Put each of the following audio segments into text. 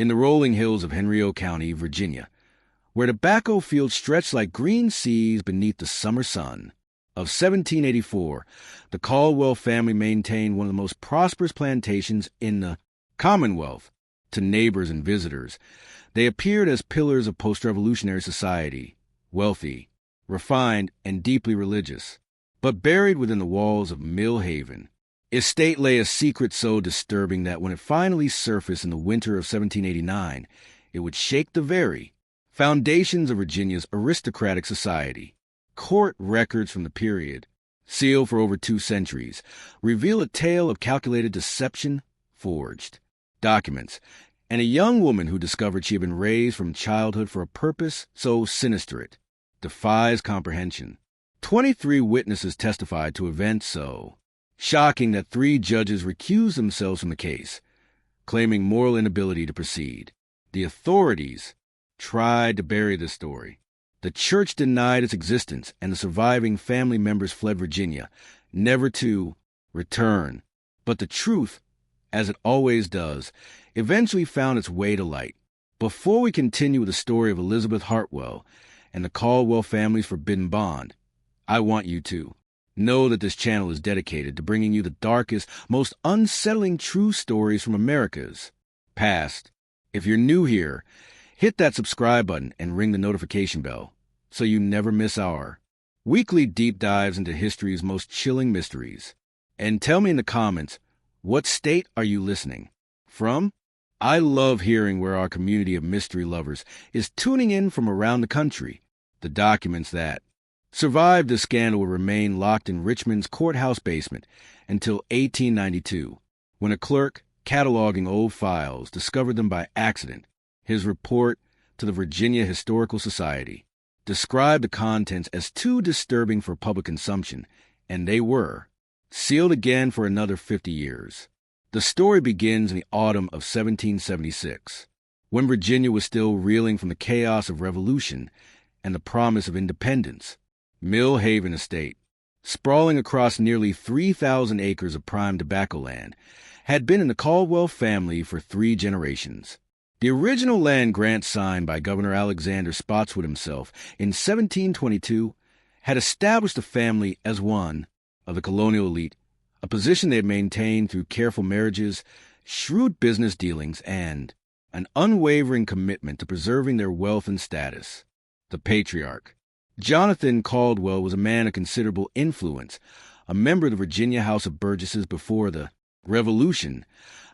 in the rolling hills of Henry County, Virginia, where tobacco fields stretched like green seas beneath the summer sun. Of 1784, the Caldwell family maintained one of the most prosperous plantations in the Commonwealth. To neighbors and visitors, they appeared as pillars of post-revolutionary society, wealthy, refined, and deeply religious. But buried within the walls of Mill Haven, estate lay a secret so disturbing that when it finally surfaced in the winter of 1789, it would shake the very foundations of Virginia's aristocratic society. Court records from the period, sealed for over 2 centuries, reveal a tale of calculated deception, forged documents, and a young woman who discovered she had been raised from childhood for a purpose so sinister it defies comprehension. 23 witnesses testified to events so shocking that 3 judges recused themselves from the case, claiming moral inability to proceed. The authorities tried to bury the story. The church denied its existence, and the surviving family members fled Virginia, never to return. But the truth, as it always does, eventually found its way to light. Before we continue with the story of Elizabeth Hartwell and the Caldwell family's forbidden bond, I want you to know that this channel is dedicated to bringing you the darkest, most unsettling true stories from America's past. If you're new here, hit that subscribe button and ring the notification bell so you never miss our weekly deep dives into history's most chilling mysteries. And tell me in the comments, what state are you listening from? I love hearing where our community of mystery lovers is tuning in from around the country. The documents that survived the scandal will remain locked in Richmond's courthouse basement until 1892, when a clerk cataloging old files discovered them by accident. His report to the Virginia Historical Society described the contents as too disturbing for public consumption, and they were sealed again for another 50 years. The story begins in the autumn of 1776, when Virginia was still reeling from the chaos of revolution and the promise of independence. Mill Haven Estate, sprawling across nearly 3,000 acres of prime tobacco land, had been in the Caldwell family for 3 generations. The original land grant signed by Governor Alexander Spotswood himself in 1722 had established the family as one of the colonial elite, a position they had maintained through careful marriages, shrewd business dealings, and an unwavering commitment to preserving their wealth and status. The patriarch, Jonathan Caldwell, was a man of considerable influence, a member of the Virginia House of Burgesses before the Revolution,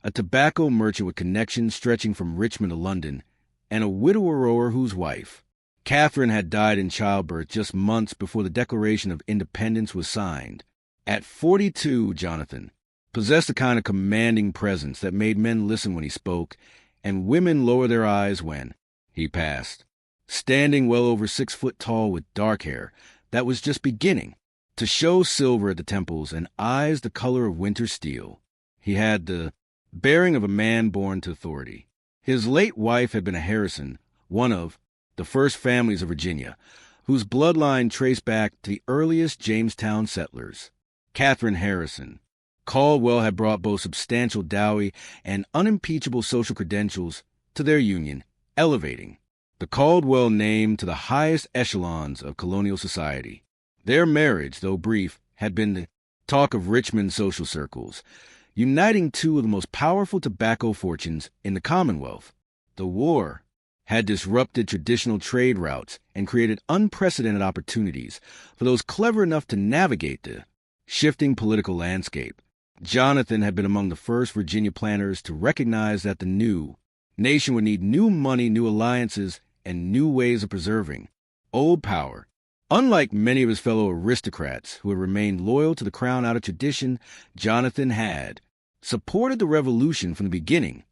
a tobacco merchant with connections stretching from Richmond to London, and a widower whose wife, Catherine, had died in childbirth just months before the Declaration of Independence was signed. At 42, Jonathan possessed a kind of commanding presence that made men listen when he spoke, and women lower their eyes when he passed. Standing well over 6 foot tall with dark hair that was just beginning to show silver at the temples and eyes the color of winter steel, he had the bearing of a man born to authority. His late wife had been a Harrison, one of the first families of Virginia, whose bloodline traced back to the earliest Jamestown settlers. Catherine Harrison. Caldwell had brought both substantial dowry and unimpeachable social credentials to their union, elevating the Caldwell name to the highest echelons of colonial society. Their marriage, though brief, had been the talk of Richmond social circles, uniting 2 of the most powerful tobacco fortunes in the Commonwealth. The war had disrupted traditional trade routes and created unprecedented opportunities for those clever enough to navigate the shifting political landscape. Jonathan had been among the first Virginia planners to recognize that the new nation would need new money, new alliances, and new ways of preserving old power. Unlike many of his fellow aristocrats who had remained loyal to the crown out of tradition, Jonathan had supported the revolution from the beginning,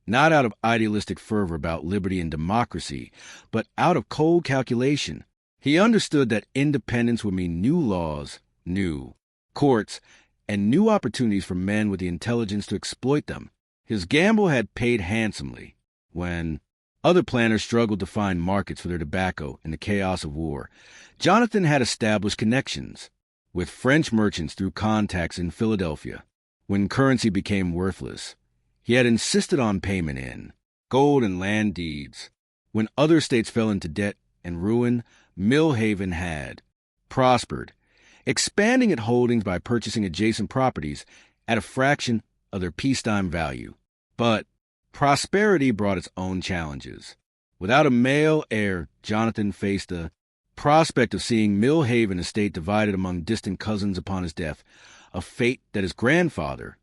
not out of idealistic fervor about liberty and democracy, but out of cold calculation. He understood that independence would mean new laws, new courts, and new opportunities for men with the intelligence to exploit them. His gamble had paid handsomely. When other planters struggled to find markets for their tobacco in the chaos of war, Jonathan had established connections with French merchants through contacts in Philadelphia. When currency became worthless, he had insisted on payment in gold and land deeds. When other states fell into debt and ruin, Millhaven had prospered, expanding its holdings by purchasing adjacent properties at a fraction of their peacetime value. But prosperity brought its own challenges. Without a male heir, Jonathan faced the prospect of seeing Millhaven estate divided among distant cousins upon his death, a fate that his grandfather,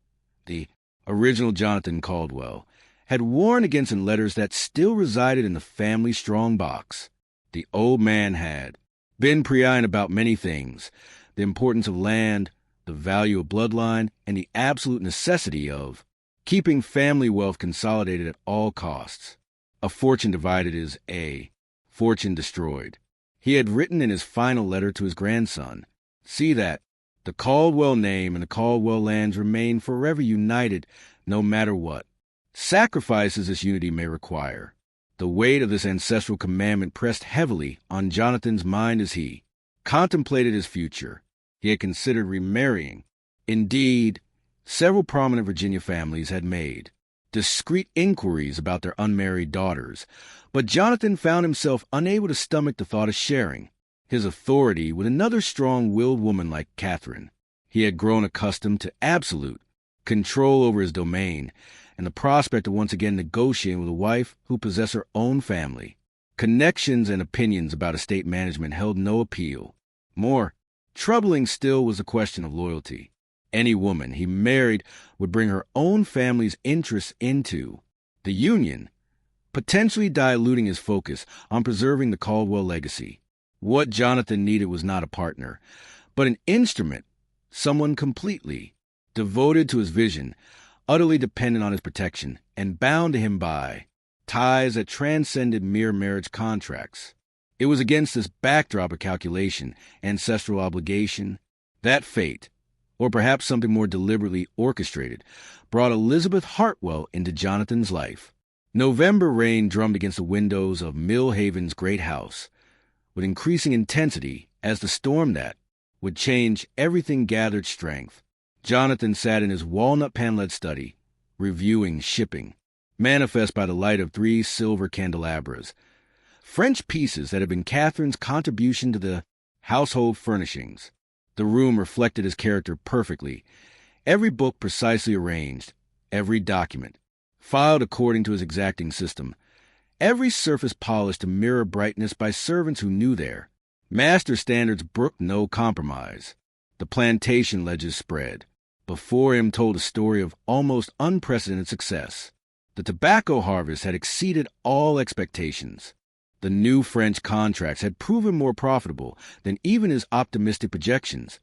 the original Jonathan Caldwell, had warned against in letters that still resided in the family strong box. The old man had been preeminent about many things, the importance of land, the value of bloodline, and the absolute necessity of keeping family wealth consolidated at all costs. A fortune divided is a fortune destroyed. He had written in his final letter to his grandson, "See that the Caldwell name and the Caldwell lands remain forever united no matter what sacrifices this unity may require." The weight of this ancestral commandment pressed heavily on Jonathan's mind as he contemplated his future. He had considered remarrying. Indeed, several prominent Virginia families had made discreet inquiries about their unmarried daughters, but Jonathan found himself unable to stomach the thought of sharing his authority with another strong-willed woman like Catherine. He had grown accustomed to absolute control over his domain, and the prospect of once again negotiating with a wife who possessed her own family, connections, and opinions about estate management held no appeal. More troubling still was the question of loyalty. Any woman he married would bring her own family's interests into the union, potentially diluting his focus on preserving the Caldwell legacy. What Jonathan needed was not a partner, but an instrument, someone completely devoted to his vision, utterly dependent on his protection, and bound to him by ties that transcended mere marriage contracts. It was against this backdrop of calculation, ancestral obligation, that fate, or perhaps something more deliberately orchestrated, brought Elizabeth Hartwell into Jonathan's life. November rain drummed against the windows of Millhaven's great house, with increasing intensity as the storm that would change everything gathered strength. Jonathan sat in his walnut-paneled study, reviewing shipping, manifest by the light of 3 silver candelabras, French pieces that had been Catherine's contribution to the household furnishings. The room reflected his character perfectly, every book precisely arranged, every document filed according to his exacting system, every surface polished to mirror brightness by servants who knew their master standards brooked no compromise. The plantation ledges spread. Before him told a story of almost unprecedented success. The tobacco harvest had exceeded all expectations. The new French contracts had proven more profitable than even his optimistic projections,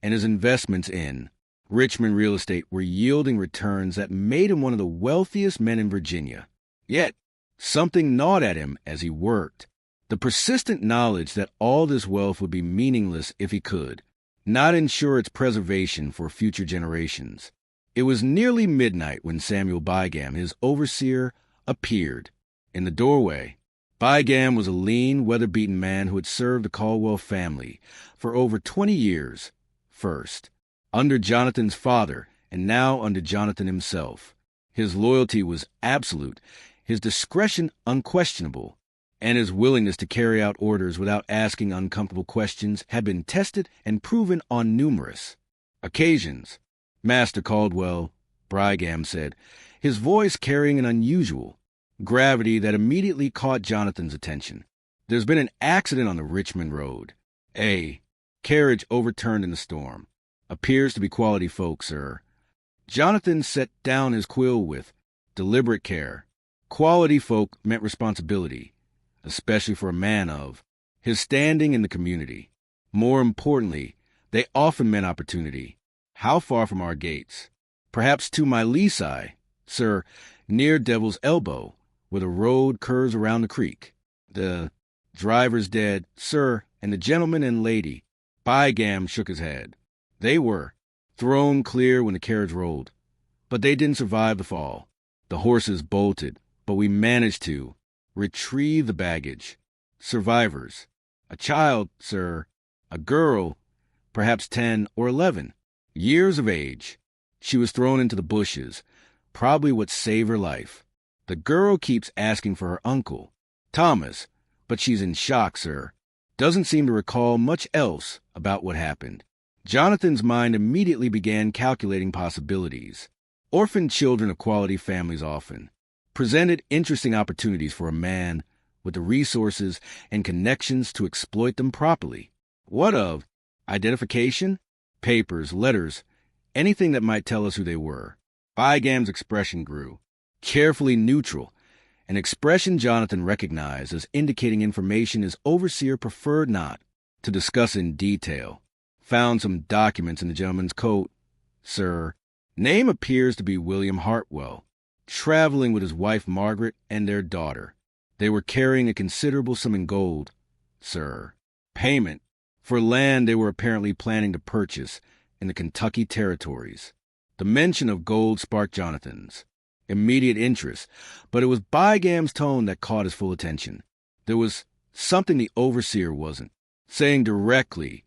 and his investments in Richmond real estate were yielding returns that made him one of the wealthiest men in Virginia. Yet, something gnawed at him as he worked. The persistent knowledge that all this wealth would be meaningless if he could not ensure its preservation for future generations. It was nearly midnight when Samuel Bygam, his overseer, appeared. In the doorway, Bygam was a lean, weather-beaten man who had served the Caldwell family for over 20 years, first under Jonathan's father and now under Jonathan himself. His loyalty was absolute, his discretion unquestionable, and his willingness to carry out orders without asking uncomfortable questions had been tested and proven on numerous occasions. "Master Caldwell," Bygam said, his voice carrying an unusual gravity that immediately caught Jonathan's attention. "There's been an accident on the Richmond Road. A carriage overturned in the storm. Appears to be quality folk, sir." Jonathan set down his quill with deliberate care. Quality folk meant responsibility, especially for a man of his standing in the community. More importantly, they often meant opportunity. "How far from our gates?" "Perhaps 2 milesi, sir, near Devil's Elbow, where the road curves around the creek. The driver's dead, sir, and the gentleman and lady." Bygam shook his head. "They were thrown clear when the carriage rolled, but they didn't survive the fall. The horses bolted, but we managed to retrieve the baggage. Survivors. A child, sir, a girl, perhaps 10 or 11 years of age. She was thrown into the bushes, probably what saved her life." The girl keeps asking for her uncle, Thomas, but she's in shock, sir. Doesn't seem to recall much else about what happened. Jonathan's mind immediately began calculating possibilities. Orphaned children of quality families often presented interesting opportunities for a man with the resources and connections to exploit them properly. What of identification, papers, letters, anything that might tell us who they were? Bygam's expression grew, carefully neutral, an expression Jonathan recognized as indicating information his overseer preferred not to discuss in detail. Found some documents in the gentleman's coat, sir. Name appears to be William Hartwell, traveling with his wife Margaret and their daughter. They were carrying a considerable sum in gold, sir. Payment for land they were apparently planning to purchase in the Kentucky territories. The mention of gold sparked Jonathan's immediate interest, but it was Bygam's tone that caught his full attention. There was something the overseer wasn't saying directly,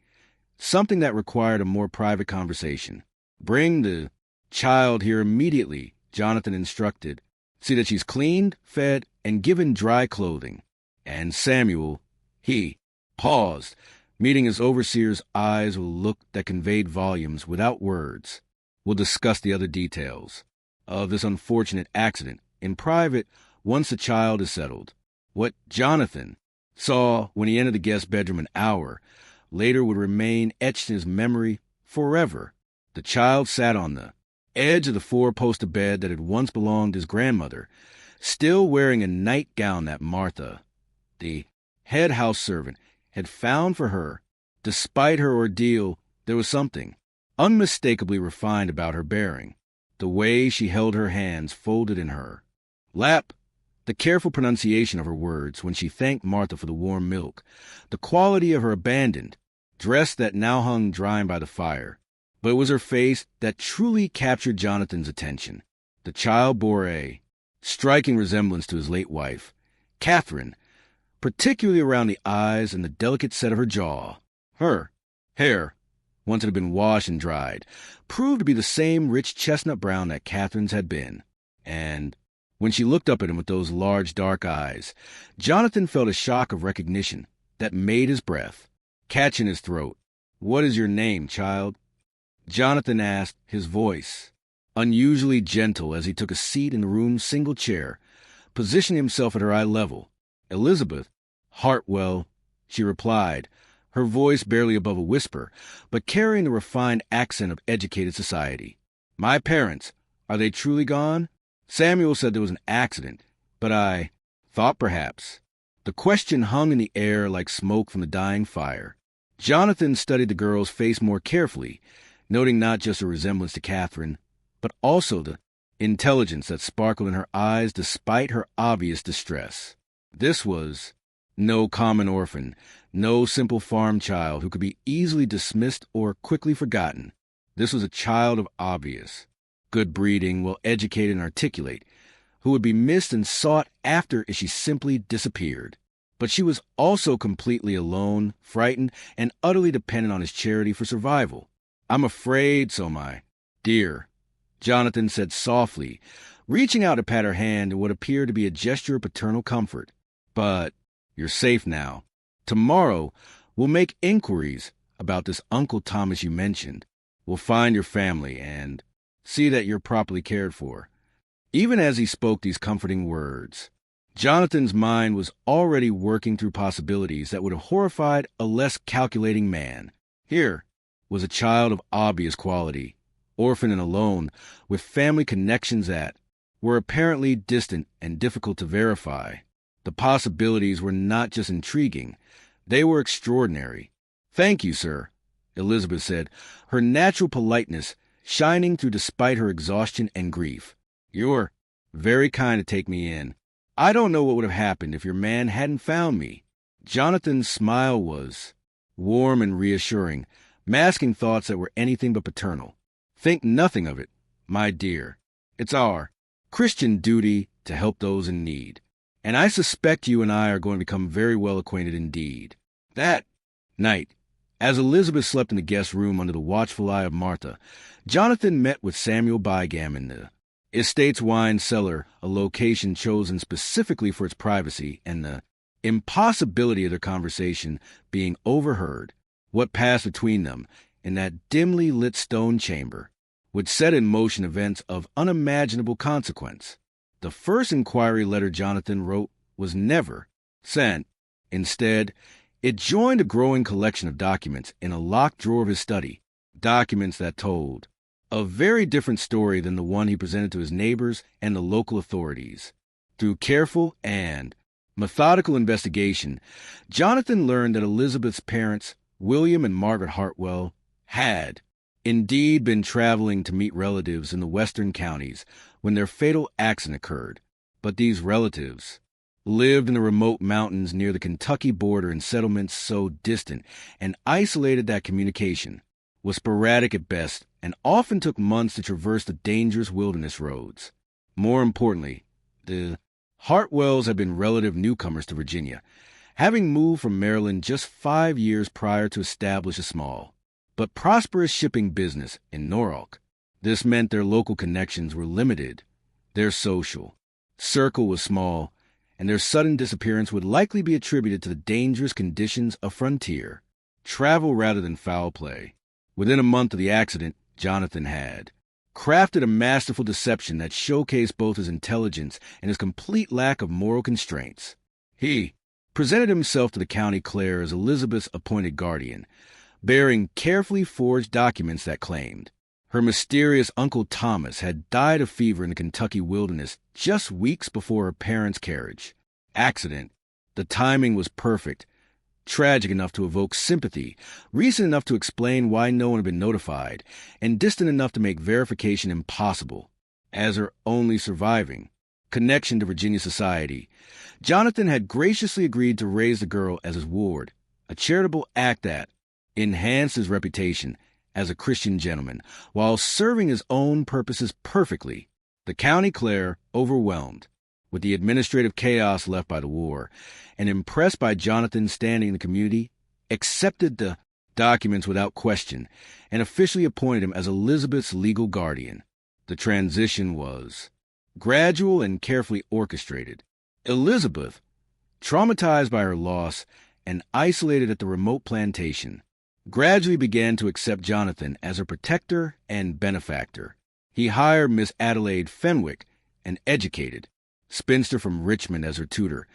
something that required a more private conversation. Bring the child here immediately, Jonathan instructed. See that she's cleaned, fed, and given dry clothing. And Samuel, he paused, meeting his overseer's eyes with a look that conveyed volumes without words. We'll discuss the other details of this unfortunate accident in private once the child is settled. What Jonathan saw when he entered the guest bedroom an hour later would remain etched in his memory forever. The child sat on the edge of the four-poster bed that had once belonged to his grandmother, still wearing a nightgown that Martha, the head house servant, had found for her. Despite her ordeal, there was something unmistakably refined about her bearing. The way she held her hands folded in her lap, the careful pronunciation of her words when she thanked Martha for the warm milk, the quality of her abandoned dress that now hung drying by the fire. But it was her face that truly captured Jonathan's attention. The child bore a striking resemblance to his late wife, Catherine, particularly around the eyes and the delicate set of her jaw. Her hair, once it had been washed and dried, proved to be the same rich chestnut brown that Catherine's had been. And when she looked up at him with those large dark eyes, Jonathan felt a shock of recognition that made his breath catch in his throat. "What is your name, child?" Jonathan asked, his voice unusually gentle as he took a seat in the room's single chair, positioning himself at her eye level. "Elizabeth Hartwell," she replied, her voice barely above a whisper, but carrying the refined accent of educated society. "My parents, are they truly gone? Samuel said there was an accident, but I thought perhaps." The question hung in the air like smoke from the dying fire. Jonathan studied the girl's face more carefully, noting not just her resemblance to Catherine, but also the intelligence that sparkled in her eyes despite her obvious distress. This was no common orphan, no simple farm child who could be easily dismissed or quickly forgotten. This was a child of obvious good breeding, well-educated and articulate, who would be missed and sought after if she simply disappeared. But she was also completely alone, frightened, and utterly dependent on his charity for survival. "I'm afraid so, my dear," Jonathan said softly, reaching out to pat her hand in what appeared to be a gesture of paternal comfort. "But you're safe now. Tomorrow, we'll make inquiries about this Uncle Thomas you mentioned. We'll find your family and see that you're properly cared for." Even as he spoke these comforting words, Jonathan's mind was already working through possibilities that would have horrified a less calculating man. Here was a child of obvious quality, orphan and alone, with family connections that were apparently distant and difficult to verify. The possibilities were not just intriguing, they were extraordinary. "Thank you, sir," Elizabeth said, her natural politeness shining through despite her exhaustion and grief. "You're very kind to take me in. I don't know what would have happened if your man hadn't found me." Jonathan's smile was warm and reassuring, masking thoughts that were anything but paternal. "Think nothing of it, my dear. It's our Christian duty to help those in need. And I suspect you and I are going to become very well acquainted indeed." That night, as Elizabeth slept in the guest room under the watchful eye of Martha, Jonathan met with Samuel Bygam in the estate's wine cellar, a location chosen specifically for its privacy, and the impossibility of their conversation being overheard. What passed between them in that dimly lit stone chamber would set in motion events of unimaginable consequence. The first inquiry letter Jonathan wrote was never sent. Instead, it joined a growing collection of documents in a locked drawer of his study, documents that told a very different story than the one he presented to his neighbors and the local authorities. Through careful and methodical investigation, Jonathan learned that Elizabeth's parents, William and Margaret Hartwell, had indeed been traveling to meet relatives in the western counties when their fatal accident occurred. But these relatives lived in the remote mountains near the Kentucky border in settlements so distant and isolated that communication was sporadic at best and often took months to traverse the dangerous wilderness roads. More importantly, the Hartwells had been relative newcomers to Virginia, having moved from Maryland just 5 years prior to establish a small but prosperous shipping business in Norwalk. This meant their local connections were limited. Their social circle was small, and their sudden disappearance would likely be attributed to the dangerous conditions of frontier travel rather than foul play. Within a month of the accident, Jonathan had crafted a masterful deception that showcased both his intelligence and his complete lack of moral constraints. He presented himself to the county clerk as Elizabeth's appointed guardian, bearing carefully forged documents that claimed her mysterious Uncle Thomas had died of fever in the Kentucky wilderness just weeks before her parents' carriage accident. The timing was perfect, tragic enough to evoke sympathy, recent enough to explain why no one had been notified, and distant enough to make verification impossible. As her only surviving connection to Virginia society, Jonathan had graciously agreed to raise the girl as his ward, a charitable act that enhanced his reputation as a Christian gentleman, while serving his own purposes perfectly. The county clerk, overwhelmed with the administrative chaos left by the war, and impressed by Jonathan's standing in the community, accepted the documents without question and officially appointed him as Elizabeth's legal guardian. The transition was gradual and carefully orchestrated. Elizabeth, traumatized by her loss and isolated at the remote plantation, gradually began to accept Jonathan as her protector and benefactor. He hired Miss Adelaide Fenwick, an educated spinster from Richmond, as her tutor,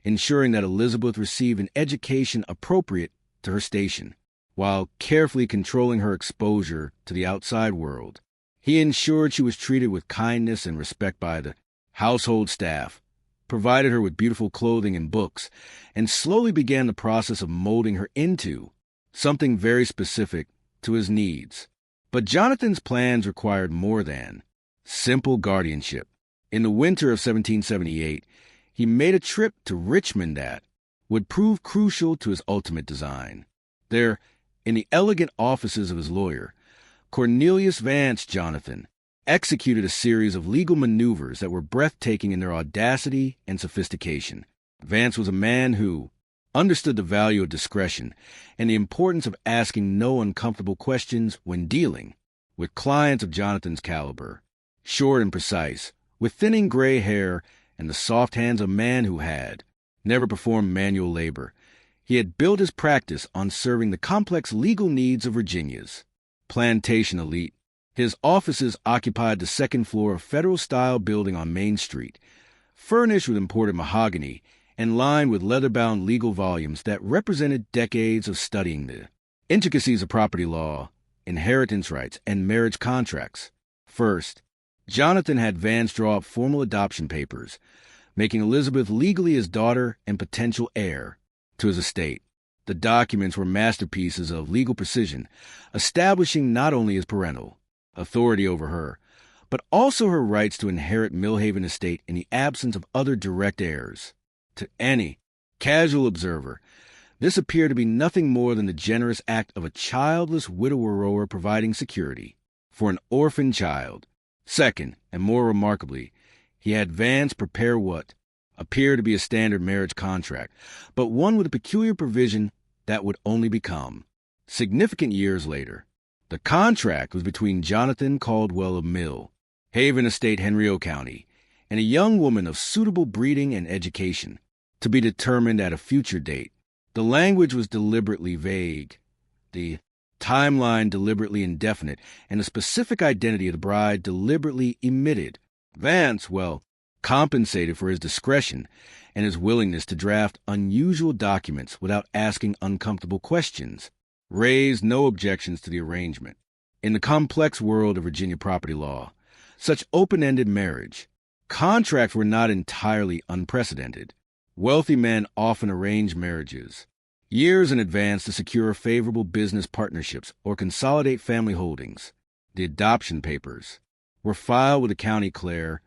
ensuring that Elizabeth received an education appropriate to her station, while carefully controlling her exposure to the outside world. He ensured she was treated with kindness and respect by the household staff, provided her with beautiful clothing and books, and slowly began the process of molding her into something very specific to his needs. But Jonathan's plans required more than simple guardianship. In the winter of 1778, he made a trip to Richmond that would prove crucial to his ultimate design. There, in the elegant offices of his lawyer, Cornelius Vance, Jonathan executed a series of legal maneuvers that were breathtaking in their audacity and sophistication. Vance was a man who understood the value of discretion and the importance of asking no uncomfortable questions when dealing with clients of Jonathan's caliber. Short and precise, with thinning gray hair and the soft hands of a man who had never performed manual labor, he had built his practice on serving the complex legal needs of Virginia's plantation elite. His offices occupied the second floor of a federal-style building on Main Street, furnished with imported mahogany and lined with leather-bound legal volumes that represented decades of studying the intricacies of property law, inheritance rights, and marriage contracts. First, Jonathan had Vance draw up formal adoption papers, making Elizabeth legally his daughter and potential heir to his estate. The documents were masterpieces of legal precision, establishing not only his parental authority over her, but also her rights to inherit Millhaven estate in the absence of other direct heirs. To any casual observer, this appeared to be nothing more than the generous act of a childless widower providing security for an orphan child. Second, and more remarkably, he had Vance prepare what appeared to be a standard marriage contract, but one with a peculiar provision that would only become significant years later. The contract was between Jonathan Caldwell of Mill, Haven Estate, Henrio County, and a young woman of suitable breeding and education, to be determined at a future date. The language was deliberately vague, the timeline deliberately indefinite, and the specific identity of the bride deliberately omitted. Vance, well, compensated for his discretion and his willingness to draft unusual documents without asking uncomfortable questions, raised no objections to the arrangement. In the complex world of Virginia property law, such open-ended marriage, contracts were not entirely unprecedented. Wealthy men often arrange marriages years in advance to secure favorable business partnerships or consolidate family holdings. The adoption papers were filed with the county clerk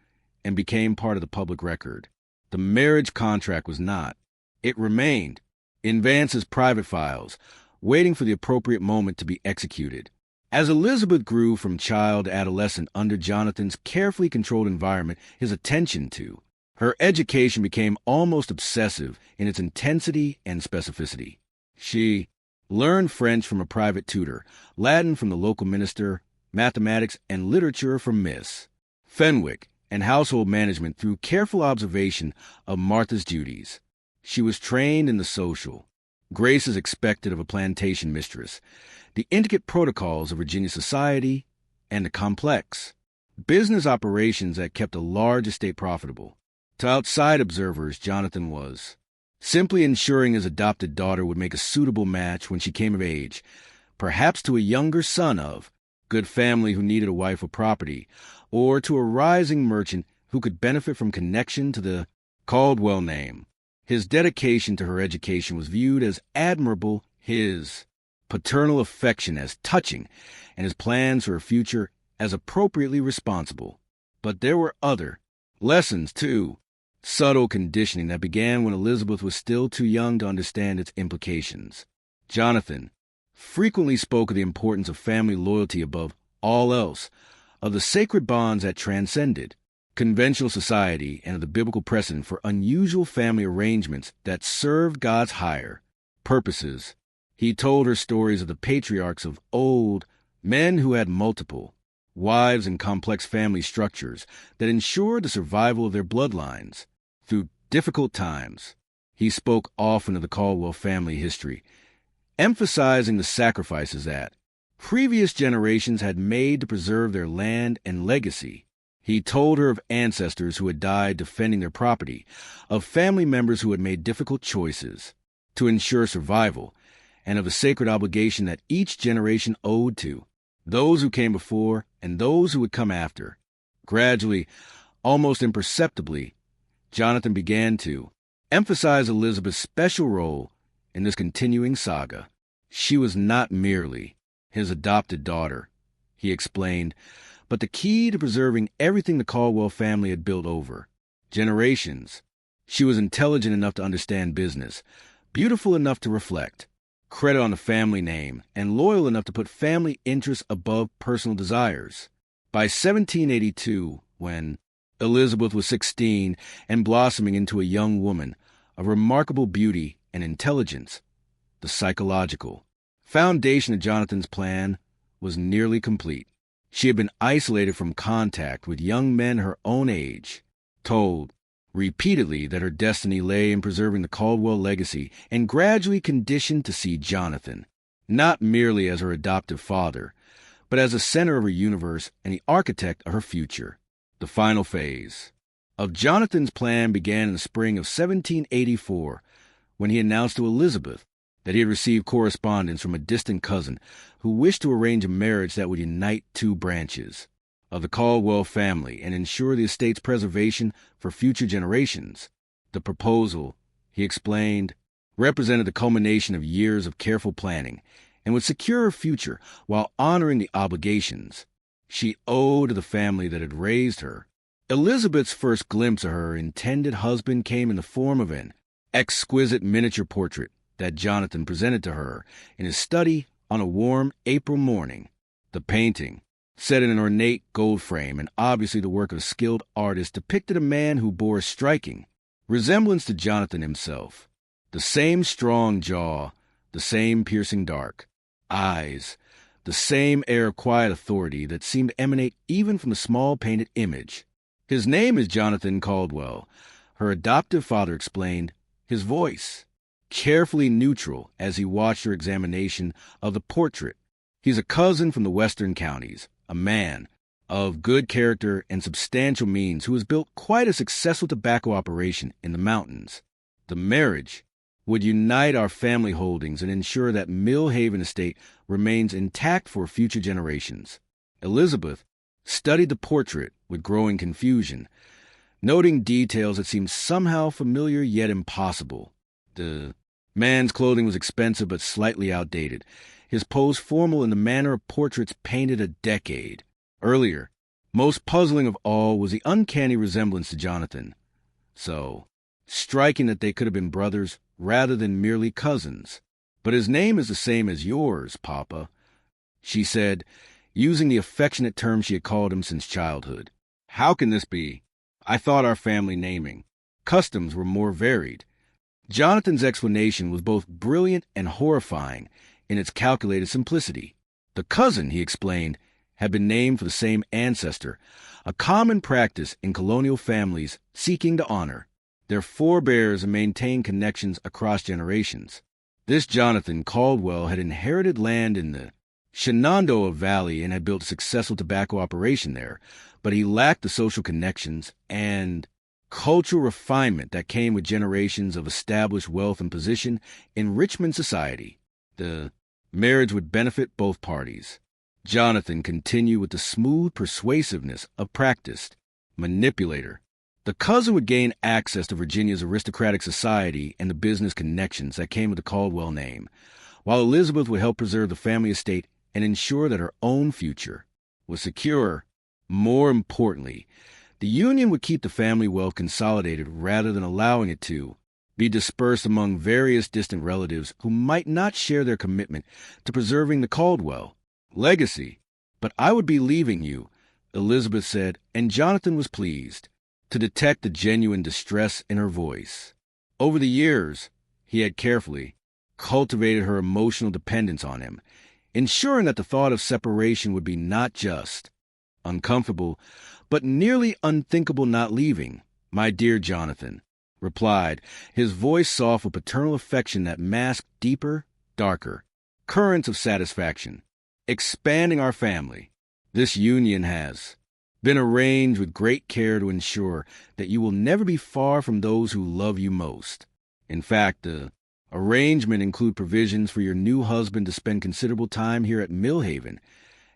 and became part of the public record. The marriage contract was not. It remained in Vance's private files, waiting for the appropriate moment to be executed. As Elizabeth grew from child to adolescent under Jonathan's carefully controlled environment, his attention to her education became almost obsessive in its intensity and specificity. She learned French from a private tutor, Latin from the local minister, mathematics and literature from Miss Fenwick, and household management through careful observation of Martha's duties. She was trained in the social graces expected of a plantation mistress, the intricate protocols of Virginia society, and the complex business operations that kept a large estate profitable. To outside observers, Jonathan was simply ensuring his adopted daughter would make a suitable match when she came of age, perhaps to a younger son of good family who needed a wife or property, or to a rising merchant who could benefit from connection to the Caldwell name. His dedication to her education was viewed as admirable, his paternal affection as touching, and his plans for her future as appropriately responsible. But there were other lessons, too, subtle conditioning that began when Elizabeth was still too young to understand its implications. Jonathan frequently spoke of the importance of family loyalty above all else, of the sacred bonds that transcended conventional society, and of the biblical precedent for unusual family arrangements that served God's higher purposes. He told her stories of the patriarchs of old, men who had multiple wives and complex family structures that ensured the survival of their bloodlines through difficult times. He spoke often of the Caldwell family history, emphasizing the sacrifices that previous generations had made to preserve their land and legacy. He told her of ancestors who had died defending their property, of family members who had made difficult choices to ensure survival, and of the sacred obligation that each generation owed to those who came before and those who would come after. Gradually, almost imperceptibly, Jonathan began to emphasize Elizabeth's special role in this continuing saga. She was not merely his adopted daughter, he explained, but the key to preserving everything the Caldwell family had built over generations. She was intelligent enough to understand business, beautiful enough to reflect, credit on the family name, and loyal enough to put family interests above personal desires. By 1782, when Elizabeth was 16 and blossoming into a young woman of remarkable beauty and intelligence, the psychological foundation of Jonathan's plan was nearly complete. She had been isolated from contact with young men her own age, told repeatedly that her destiny lay in preserving the Caldwell legacy, and gradually conditioned to see Jonathan not merely as her adoptive father, but as the center of her universe and the architect of her future. The final phase of Jonathan's plan began in the spring of 1784, when he announced to Elizabeth that he had received correspondence from a distant cousin who wished to arrange a marriage that would unite two branches of the Caldwell family and ensure the estate's preservation for future generations. The proposal, he explained, represented the culmination of years of careful planning and would secure her future while honoring the obligations she owed to the family that had raised her. Elizabeth's first glimpse of her intended husband came in the form of an exquisite miniature portrait that Jonathan presented to her in his study on a warm April morning. The painting, set in an ornate gold frame and obviously the work of a skilled artist, depicted a man who bore a striking resemblance to Jonathan himself. The same strong jaw, the same piercing dark eyes, the same air of quiet authority that seemed to emanate even from the small painted image. "His name is Jonathan Caldwell," her adoptive father explained, his voice carefully neutral as he watched her examination of the portrait. "He's a cousin from the western counties, a man of good character and substantial means who has built quite a successful tobacco operation in the mountains. The marriage would unite our family holdings and ensure that Mill Haven Estate remains intact for future generations." Elizabeth studied the portrait with growing confusion, noting details that seemed somehow familiar yet impossible. The man's clothing was expensive but slightly outdated, his pose formal in the manner of portraits painted a decade earlier. Most puzzling of all was the uncanny resemblance to Jonathan. So striking that they could have been brothers rather than merely cousins. "But his name is the same as yours, Papa," she said, using the affectionate term she had called him since childhood. "How can this be? I thought our family naming customs were more varied." Jonathan's explanation was both brilliant and horrifying in its calculated simplicity. The cousin, he explained, had been named for the same ancestor, a common practice in colonial families seeking to honor their forebears and maintain connections across generations. This Jonathan Caldwell had inherited land in the Shenandoah Valley and had built a successful tobacco operation there, but he lacked the social connections and cultural refinement that came with generations of established wealth and position in Richmond society. The marriage would benefit both parties. Jonathan continued with the smooth persuasiveness of practiced manipulator. The cousin would gain access to Virginia's aristocratic society and the business connections that came with the Caldwell name, while Elizabeth would help preserve the family estate and ensure that her own future was secure. More importantly, the union would keep the family wealth consolidated rather than allowing it to be dispersed among various distant relatives who might not share their commitment to preserving the Caldwell legacy. "But I would be leaving you," Elizabeth said, and Jonathan was pleased to detect the genuine distress in her voice. Over the years, he had carefully cultivated her emotional dependence on him, ensuring that the thought of separation would be not just uncomfortable, but nearly unthinkable not leaving. "My dear Jonathan," replied, his voice soft with paternal affection that masked deeper, darker currents of satisfaction. "Expanding our family, this union has been arranged with great care to ensure that you will never be far from those who love you most. In fact, the arrangement includes provisions for your new husband to spend considerable time here at Mill Haven,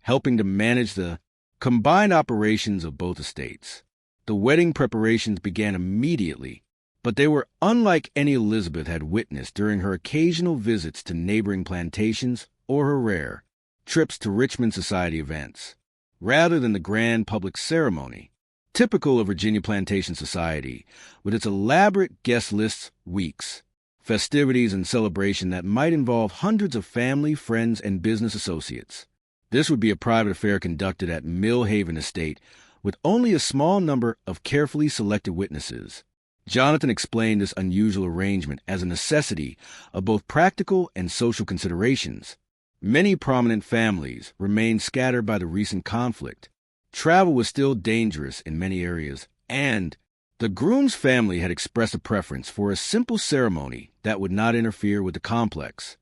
helping to manage the combined operations of both estates." The wedding preparations began immediately, but they were unlike any Elizabeth had witnessed during her occasional visits to neighboring plantations or her rare trips to Richmond society events. Rather than the grand public ceremony, typical of Virginia plantation society, with its elaborate guest lists, weeks, festivities, and celebration that might involve hundreds of family, friends, and business associates. This would be a private affair conducted at Mill Haven Estate with only a small number of carefully selected witnesses. Jonathan explained this unusual arrangement as a necessity of both practical and social considerations. Many prominent families remained scattered by the recent conflict. Travel was still dangerous in many areas, and the groom's family had expressed a preference for a simple ceremony that would not interfere with the complex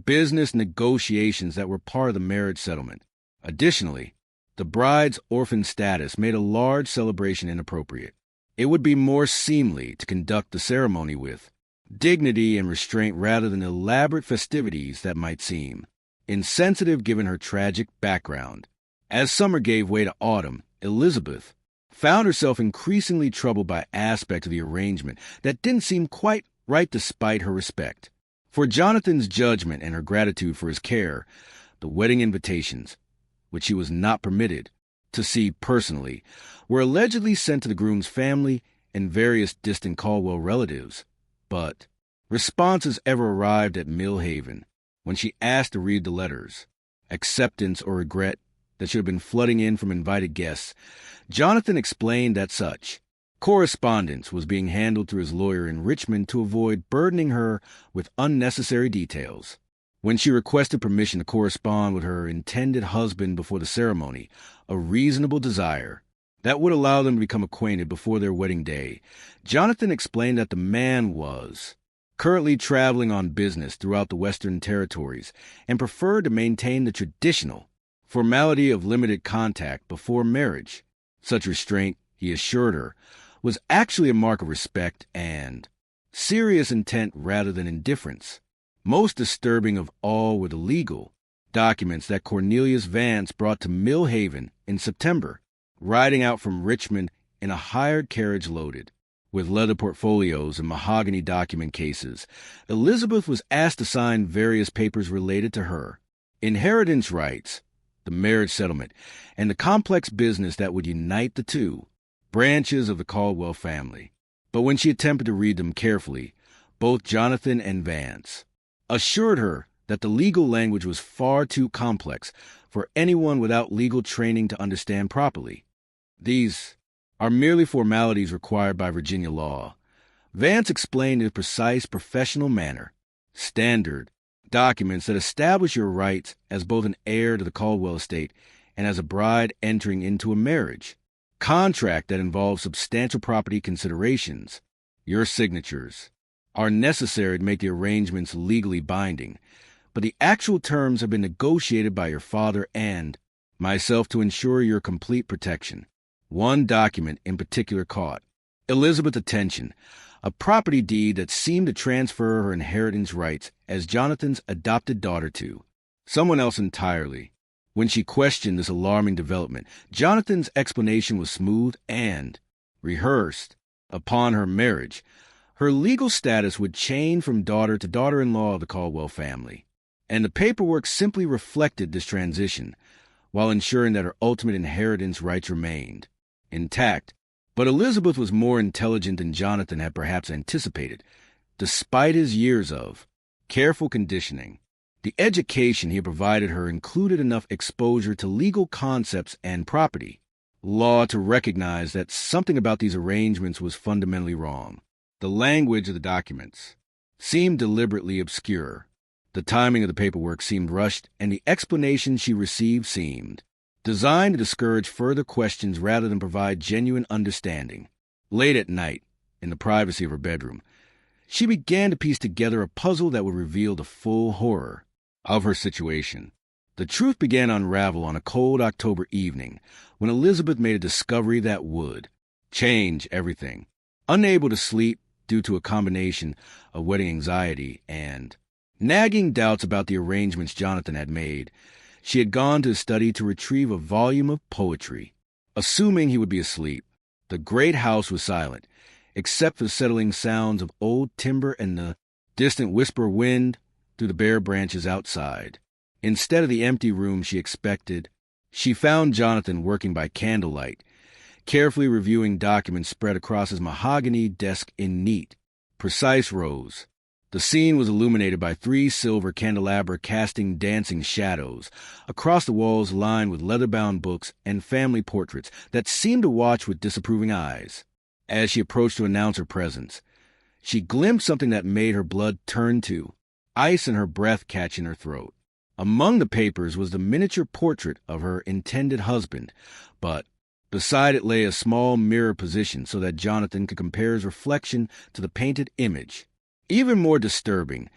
business negotiations that were part of the marriage settlement. Additionally, the bride's orphan status made a large celebration inappropriate. It would be more seemly to conduct the ceremony with dignity and restraint rather than elaborate festivities that might seem insensitive given her tragic background. As summer gave way to autumn, Elizabeth found herself increasingly troubled by aspects of the arrangement that didn't seem quite right despite her respect for Jonathan's judgment and her gratitude for his care. The wedding invitations, which she was not permitted to see personally, were allegedly sent to the groom's family and various distant Caldwell relatives, but responses ever arrived at Mill Haven when she asked to read the letters, acceptance or regret, that should have been flooding in from invited guests. Jonathan explained that such correspondence was being handled through his lawyer in Richmond to avoid burdening her with unnecessary details. when she requested permission to correspond with her intended husband before the ceremony, a reasonable desire that would allow them to become acquainted before their wedding day. Jonathan explained that the man was currently traveling on business throughout the Western Territories and preferred to maintain the traditional formality of limited contact before marriage. Such restraint, he assured her, was actually a mark of respect and serious intent rather than indifference. Most disturbing of all were the legal documents that Cornelius Vance brought to Mill Haven in September, riding out from Richmond in a hired carriage loaded with leather portfolios and mahogany document cases. Elizabeth was asked to sign various papers related to her inheritance rights, the marriage settlement, and the complex business that would unite the two branches of the Caldwell family. But when she attempted to read them carefully, both Jonathan and Vance assured her that the legal language was far too complex for anyone without legal training to understand properly. These are merely formalities required by Virginia law. Vance explained in a precise professional manner standard documents that establish your rights as both an heir to the Caldwell estate and as a bride entering into a marriage contract that involves substantial property considerations. Your signatures are necessary to make the arrangements legally binding, but the actual terms have been negotiated by your father and myself to ensure your complete protection. One document in particular caught Elizabeth's attention, a property deed that seemed to transfer her inheritance rights as Jonathan's adopted daughter to someone else entirely. When she questioned this alarming development, Jonathan's explanation was smooth and rehearsed. Upon her marriage, her legal status would change from daughter to daughter-in-law of the Caldwell family, and the paperwork simply reflected this transition, while ensuring that her ultimate inheritance rights remained intact. But Elizabeth was more intelligent than Jonathan had perhaps anticipated. Despite his years of careful conditioning, the education he had provided her included enough exposure to legal concepts and property law to recognize that something about these arrangements was fundamentally wrong. The language of the documents seemed deliberately obscure. The timing of the paperwork seemed rushed, and the explanation she received seemed designed to discourage further questions rather than provide genuine understanding. Late at night, in the privacy of her bedroom, she began to piece together a puzzle that would reveal the full horror of her situation. The truth began to unravel on a cold October evening when Elizabeth made a discovery that would change everything. Unable to sleep due to a combination of wedding anxiety and nagging doubts about the arrangements Jonathan had made, she had gone to his study to retrieve a volume of poetry. Assuming he would be asleep, the great house was silent, except for the settling sounds of old timber and the distant whisper of wind through the bare branches outside. Instead of the empty room she expected, she found Jonathan working by candlelight, carefully reviewing documents spread across his mahogany desk in neat, precise rows. The scene was illuminated by 3 silver candelabra casting dancing shadows across the walls lined with leather-bound books and family portraits that seemed to watch with disapproving eyes. As she approached to announce her presence, she glimpsed something that made her blood turn to ice and her breath catch in her throat. Among the papers was the miniature portrait of her intended husband, but beside it lay a small mirror positioned so that Jonathan could compare his reflection to the painted image. Even more disturbing,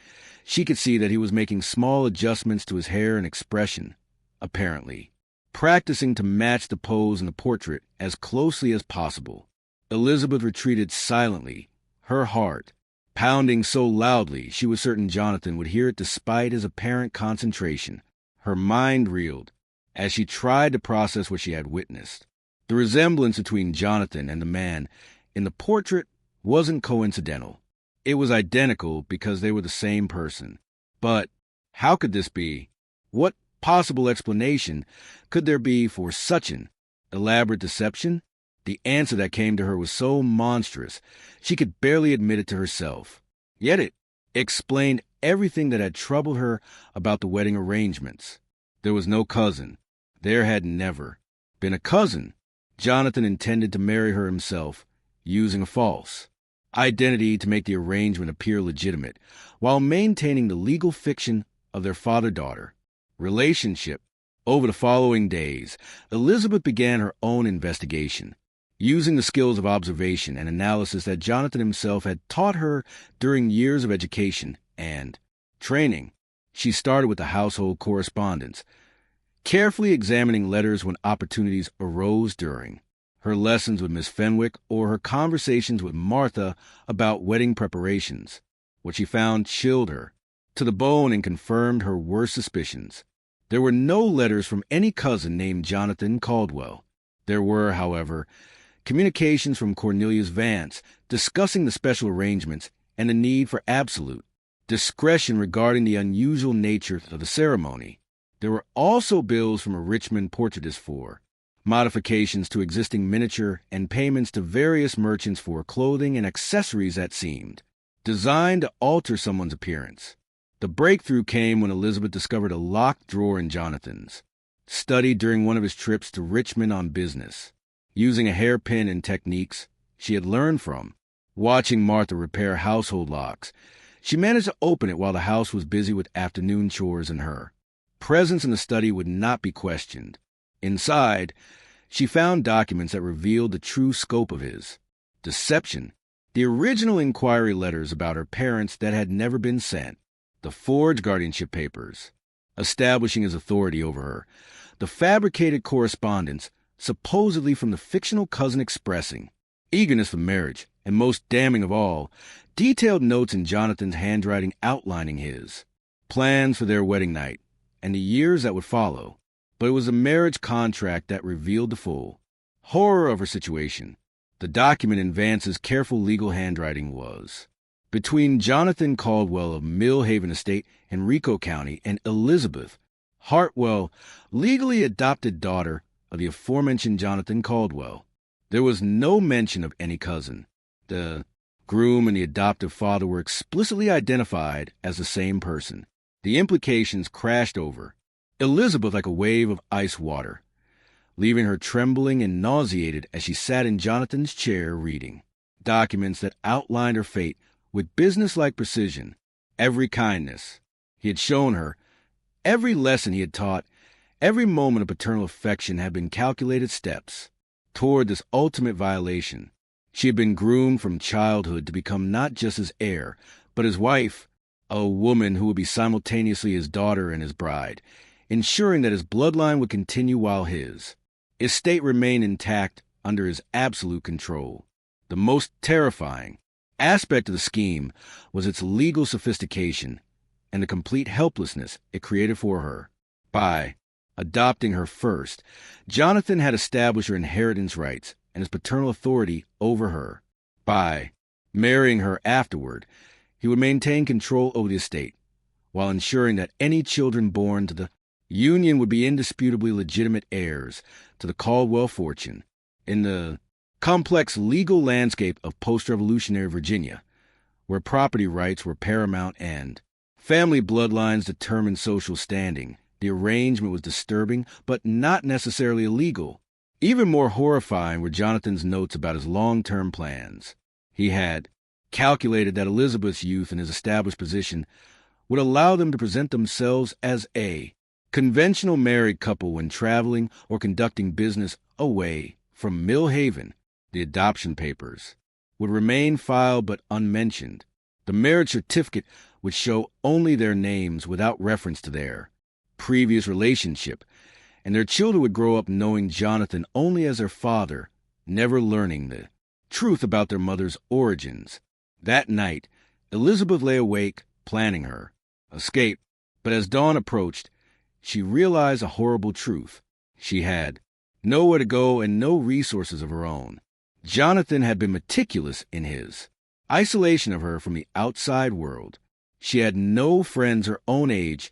she could see that he was making small adjustments to his hair and expression, apparently practicing to match the pose in the portrait as closely as possible. Elizabeth retreated silently, her heart pounding so loudly she was certain Jonathan would hear it despite his apparent concentration. Her mind reeled as she tried to process what she had witnessed. The resemblance between Jonathan and the man in the portrait wasn't coincidental. It was identical because they were the same person. But how could this be? What possible explanation could there be for such an elaborate deception? The answer that came to her was so monstrous, she could barely admit it to herself. Yet it explained everything that had troubled her about the wedding arrangements. There was no cousin. There had never been a cousin. Jonathan intended to marry her himself, using a false identity to make the arrangement appear legitimate, while maintaining the legal fiction of their father-daughter relationship. Over the following days, Elizabeth began her own investigation, using the skills of observation and analysis that Jonathan himself had taught her during years of education and training. She started with the household correspondence, carefully examining letters when opportunities arose during her lessons with Miss Fenwick or her conversations with Martha about wedding preparations. What she found chilled her to the bone and confirmed her worst suspicions. There were no letters from any cousin named Jonathan Caldwell. There were, however, communications from Cornelius Vance discussing the special arrangements and the need for absolute discretion regarding the unusual nature of the ceremony. There were also bills from a Richmond portraitist for modifications to existing miniature and payments to various merchants for clothing and accessories that seemed designed to alter someone's appearance. The breakthrough came when Elizabeth discovered a locked drawer in Jonathan's study during one of his trips to Richmond on business. Using a hairpin and techniques she had learned from watching Martha repair household locks, she managed to open it while the house was busy with afternoon chores, and her presence in the study would not be questioned. Inside, she found documents that revealed the true scope of his deception, the original inquiry letters about her parents that had never been sent, the forged guardianship papers establishing his authority over her, the fabricated correspondence supposedly from the fictional cousin expressing eagerness for marriage, and most damning of all, detailed notes in Jonathan's handwriting outlining his plans for their wedding night and the years that would follow. But it was a marriage contract that revealed the full horror of her situation. The document in Vance's careful legal handwriting was between Jonathan Caldwell of Millhaven Estate, Henrico County, and Elizabeth Hartwell, legally adopted daughter of the aforementioned Jonathan Caldwell. There was no mention of any cousin. The groom and the adoptive father were explicitly identified as the same person. The implications crashed over Elizabeth like a wave of ice water, leaving her trembling and nauseated as she sat in Jonathan's chair reading documents that outlined her fate with businesslike precision. Every kindness he had shown her, every lesson he had taught, every moment of paternal affection had been calculated steps toward this ultimate violation. She had been groomed from childhood to become not just his heir, but his wife, a woman who would be simultaneously his daughter and his bride, ensuring that his bloodline would continue while his estate remained intact under his absolute control. The most terrifying aspect of the scheme was its legal sophistication and the complete helplessness it created for her. By adopting her first, Jonathan had established her inheritance rights and his paternal authority over her. By marrying her afterward, he would maintain control over the estate, while ensuring that any children born to the union would be indisputably legitimate heirs to the Caldwell fortune. In the complex legal landscape of post-revolutionary Virginia, where property rights were paramount and family bloodlines determined social standing, the arrangement was disturbing but not necessarily illegal. Even more horrifying were Jonathan's notes about his long-term plans. He had calculated that Elizabeth's youth and his established position would allow them to present themselves as a conventional married couple when traveling or conducting business away from Millhaven. The adoption papers would remain filed but unmentioned. The marriage certificate would show only their names without reference to their previous relationship, and their children would grow up knowing Jonathan only as their father, never learning the truth about their mother's origins. That night, Elizabeth lay awake, planning her escape, but as dawn approached, she realized a horrible truth. She had nowhere to go and no resources of her own. Jonathan had been meticulous in his isolation of her from the outside world. She had no friends her own age,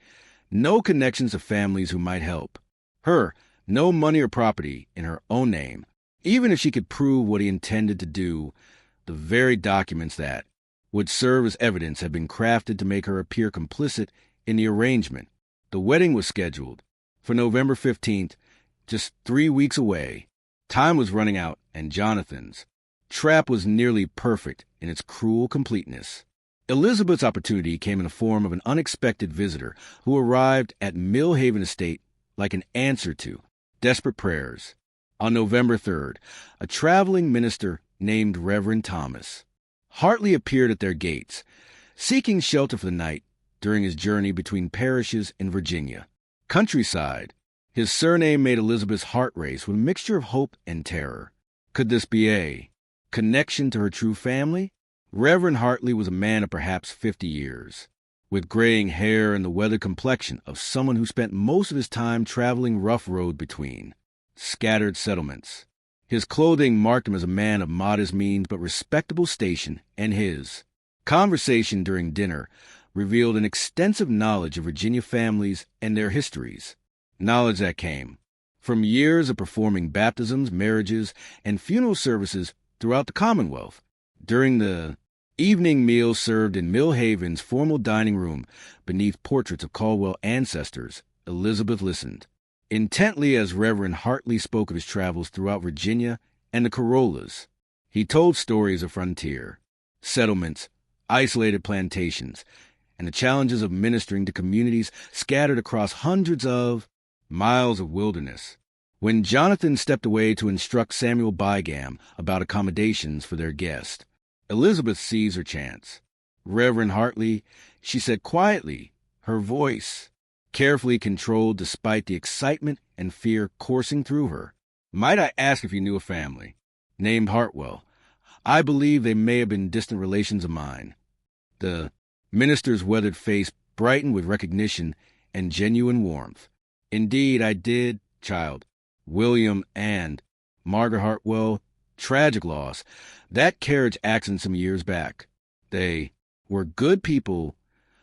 no connections to families who might help her, no money or property in her own name. Even if she could prove what he intended to do, the very documents that would serve as evidence had been crafted to make her appear complicit in the arrangement. The wedding was scheduled for November 15th, just 3 weeks away. Time was running out, and Jonathan's trap was nearly perfect in its cruel completeness. Elizabeth's opportunity came in the form of an unexpected visitor who arrived at Millhaven Estate like an answer to desperate prayers. On November 3rd, a traveling minister named Reverend Thomas Hartley appeared at their gates, seeking shelter for the night during his journey between parishes in Virginia. Countryside. His surname made Elizabeth's heart race with a mixture of hope and terror. Could this be a connection to her true family? Reverend Hartley was a man of perhaps 50 years, with graying hair and the weathered complexion of someone who spent most of his time traveling rough road between scattered settlements. His clothing marked him as a man of modest means but respectable station, and his conversation during dinner revealed an extensive knowledge of Virginia families and their histories, knowledge that came from years of performing baptisms, marriages, and funeral services throughout the Commonwealth. During the evening meal served in Millhaven's formal dining room beneath portraits of Caldwell ancestors, Elizabeth listened intently as Reverend Hartley spoke of his travels throughout Virginia and the Corollas. He told stories of frontier settlements, isolated plantations, and the challenges of ministering to communities scattered across hundreds of miles of wilderness. When Jonathan stepped away to instruct Samuel Bygam about accommodations for their guest, Elizabeth seized her chance. "Reverend Hartley," she said quietly, her voice carefully controlled despite the excitement and fear coursing through her. "Might I ask if you knew a family named Hartwell? I believe they may have been distant relations of mine." The minister's weathered face brightened with recognition and genuine warmth. "Indeed, I did, child. William and Margaret Hartwell, tragic loss. That carriage accident some years back. They were good people,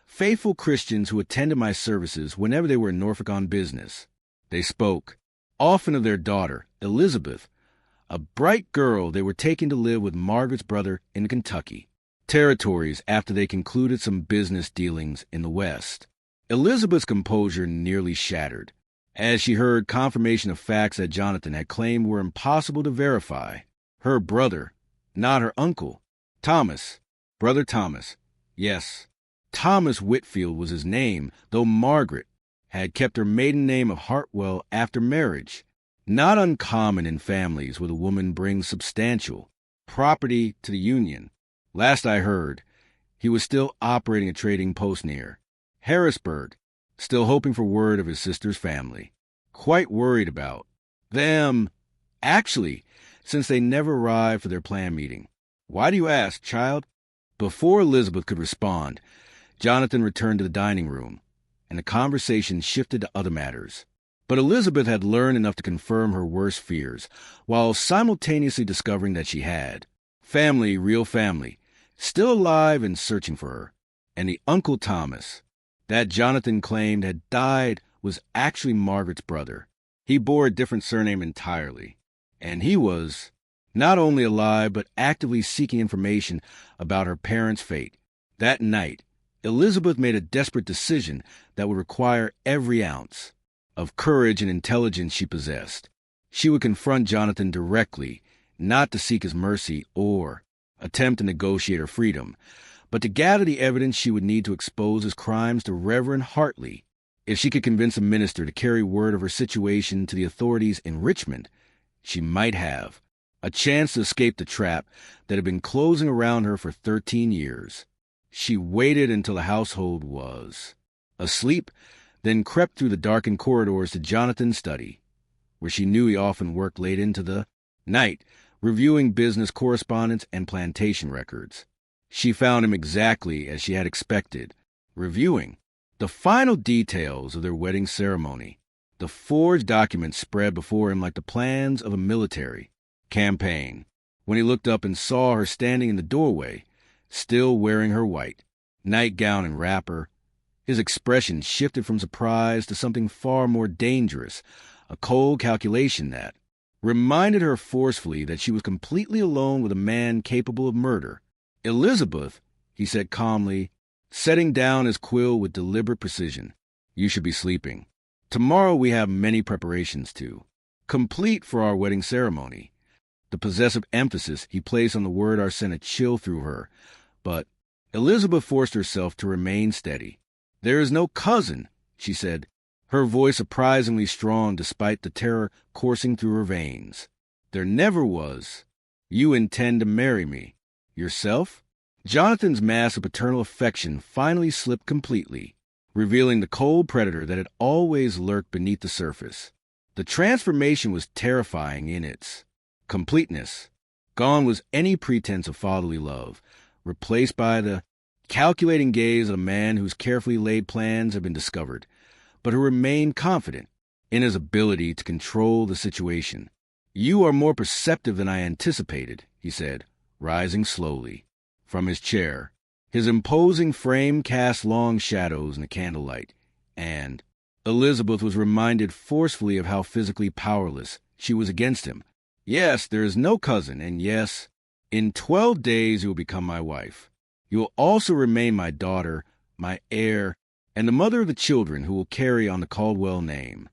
faithful Christians who attended my services whenever they were in Norfolk on business." They spoke often of their daughter, Elizabeth, a bright girl they were taking to live with Margaret's brother in Kentucky territories after they concluded some business dealings in the West. Elizabeth's composure nearly shattered as she heard confirmation of facts that Jonathan had claimed were impossible to verify. Her brother, not her uncle, Thomas, brother Thomas. Yes, Thomas Whitfield was his name, though Margaret had kept her maiden name of Hartwell after marriage. Not uncommon in families where the woman brings substantial property to the union. Last I heard, he was still operating a trading post near Harrisburg, still hoping for word of his sister's family. Quite worried about them, actually, since they never arrived for their planned meeting. "Why do you ask, child?" Before Elizabeth could respond, Jonathan returned to the dining room, and the conversation shifted to other matters. But Elizabeth had learned enough to confirm her worst fears, while simultaneously discovering that she had family, real family, still alive and searching for her. And the Uncle Thomas that Jonathan claimed had died was actually Margaret's brother. He bore a different surname entirely, and he was not only alive but actively seeking information about her parents' fate. That night, Elizabeth made a desperate decision that would require every ounce of courage and intelligence she possessed. She would confront Jonathan directly, not to seek his mercy or attempt to negotiate her freedom, but to gather the evidence she would need to expose his crimes to Reverend Hartley. If she could convince a minister to carry word of her situation to the authorities in Richmond, she might have a chance to escape the trap that had been closing around her for 13 years. She waited until the household was asleep, then crept through the darkened corridors to Jonathan's study, where she knew he often worked late into the night, reviewing business correspondence and plantation records. She found him exactly as she had expected, reviewing the final details of their wedding ceremony. The forged documents spread before him like the plans of a military campaign. When he looked up and saw her standing in the doorway, still wearing her white nightgown and wrapper, his expression shifted from surprise to something far more dangerous, a cold calculation that reminded her forcefully that she was completely alone with a man capable of murder. "Elizabeth," he said calmly, setting down his quill with deliberate precision, "you should be sleeping. Tomorrow we have many preparations to complete for our wedding ceremony." The possessive emphasis he placed on the word sent a chill through her, but Elizabeth forced herself to remain steady. "There is no cousin," she said, her voice surprisingly strong despite the terror coursing through her veins. "There never was. You intend to marry me. Yourself?" Jonathan's mask of paternal affection finally slipped completely, revealing the cold predator that had always lurked beneath the surface. The transformation was terrifying in its completeness. Gone was any pretense of fatherly love, replaced by the calculating gaze of a man whose carefully laid plans had been discovered, but who remained confident in his ability to control the situation. "You are more perceptive than I anticipated," he said, rising slowly from his chair. His imposing frame cast long shadows in the candlelight, and Elizabeth was reminded forcefully of how physically powerless she was against him. "Yes, there is no cousin, and yes, in 12 days you will become my wife. You will also remain my daughter, my heir, and the mother of the children who will carry on the Caldwell name.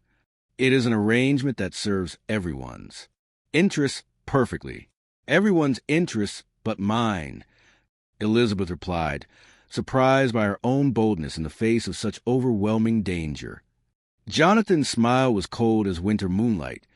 It is an arrangement that serves everyone's interests perfectly. Everyone's interests but mine," Elizabeth replied, surprised by her own boldness in the face of such overwhelming danger. Jonathan's smile was cold as winter moonlight,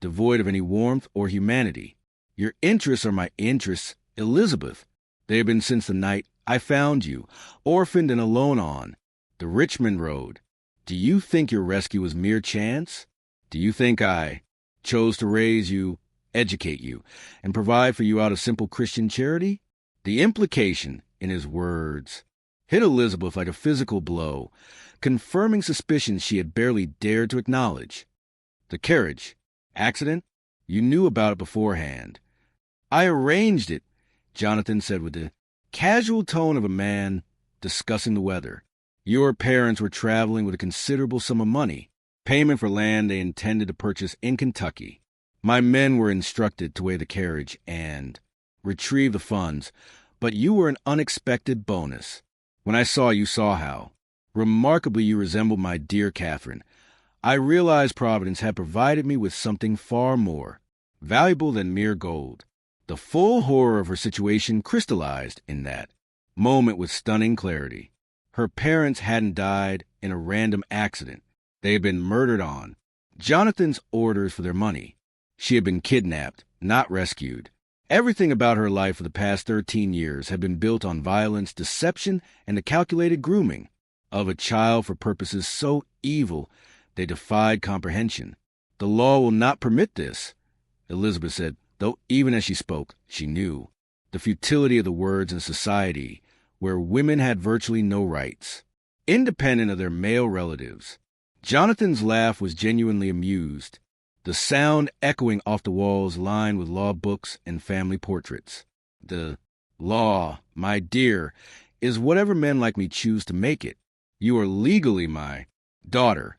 devoid of any warmth or humanity. "Your interests are my interests, Elizabeth. They have been since the night I found you, orphaned and alone on the Richmond Road. Do you think your rescue was mere chance? Do you think I chose to raise you, educate you, and provide for you out of simple Christian charity?" The implication in his words hit Elizabeth like a physical blow, confirming suspicions she had barely dared to acknowledge. "The carriage accident? You knew about it beforehand." "I arranged it," Jonathan said with the casual tone of a man discussing the weather. "Your parents were traveling with a considerable sum of money, payment for land they intended to purchase in Kentucky. My men were instructed to weigh the carriage and retrieve the funds, but you were an unexpected bonus. When I saw you, saw how remarkably you resembled my dear Catherine. I realized Providence had provided me with something far more valuable than mere gold." The full horror of her situation crystallized in that moment with stunning clarity. Her parents hadn't died in a random accident. They had been murdered on Jonathan's orders for their money. She had been kidnapped, not rescued. Everything about her life for the past 13 years had been built on violence, deception, and the calculated grooming of a child for purposes so evil they defied comprehension. "The law will not permit this," Elizabeth said, though even as she spoke, she knew the futility of the words in society where women had virtually no rights, independent of their male relatives. Jonathan's laugh was genuinely amused, the sound echoing off the walls lined with law books and family portraits. "The law, my dear, is whatever men like me choose to make it. You are legally my daughter,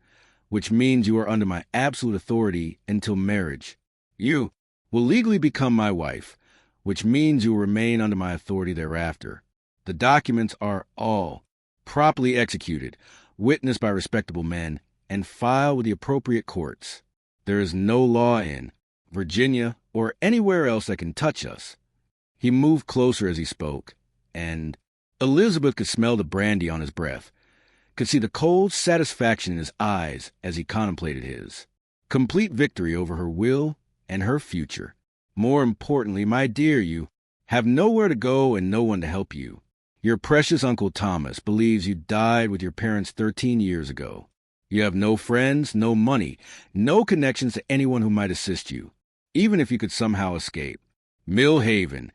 which means you are under my absolute authority until marriage. You will legally become my wife, which means you will remain under my authority thereafter. The documents are all properly executed, witnessed by respectable men, and filed with the appropriate courts. There is no law in Virginia or anywhere else that can touch us." He moved closer as he spoke, and Elizabeth could smell the brandy on his breath, could see the cold satisfaction in his eyes as he contemplated his complete victory over her will and her future. "More importantly, my dear, you have nowhere to go and no one to help you. Your precious Uncle Thomas believes you died with your parents 13 years ago. You have no friends, no money, no connections to anyone who might assist you, even if you could somehow escape. Mill Haven,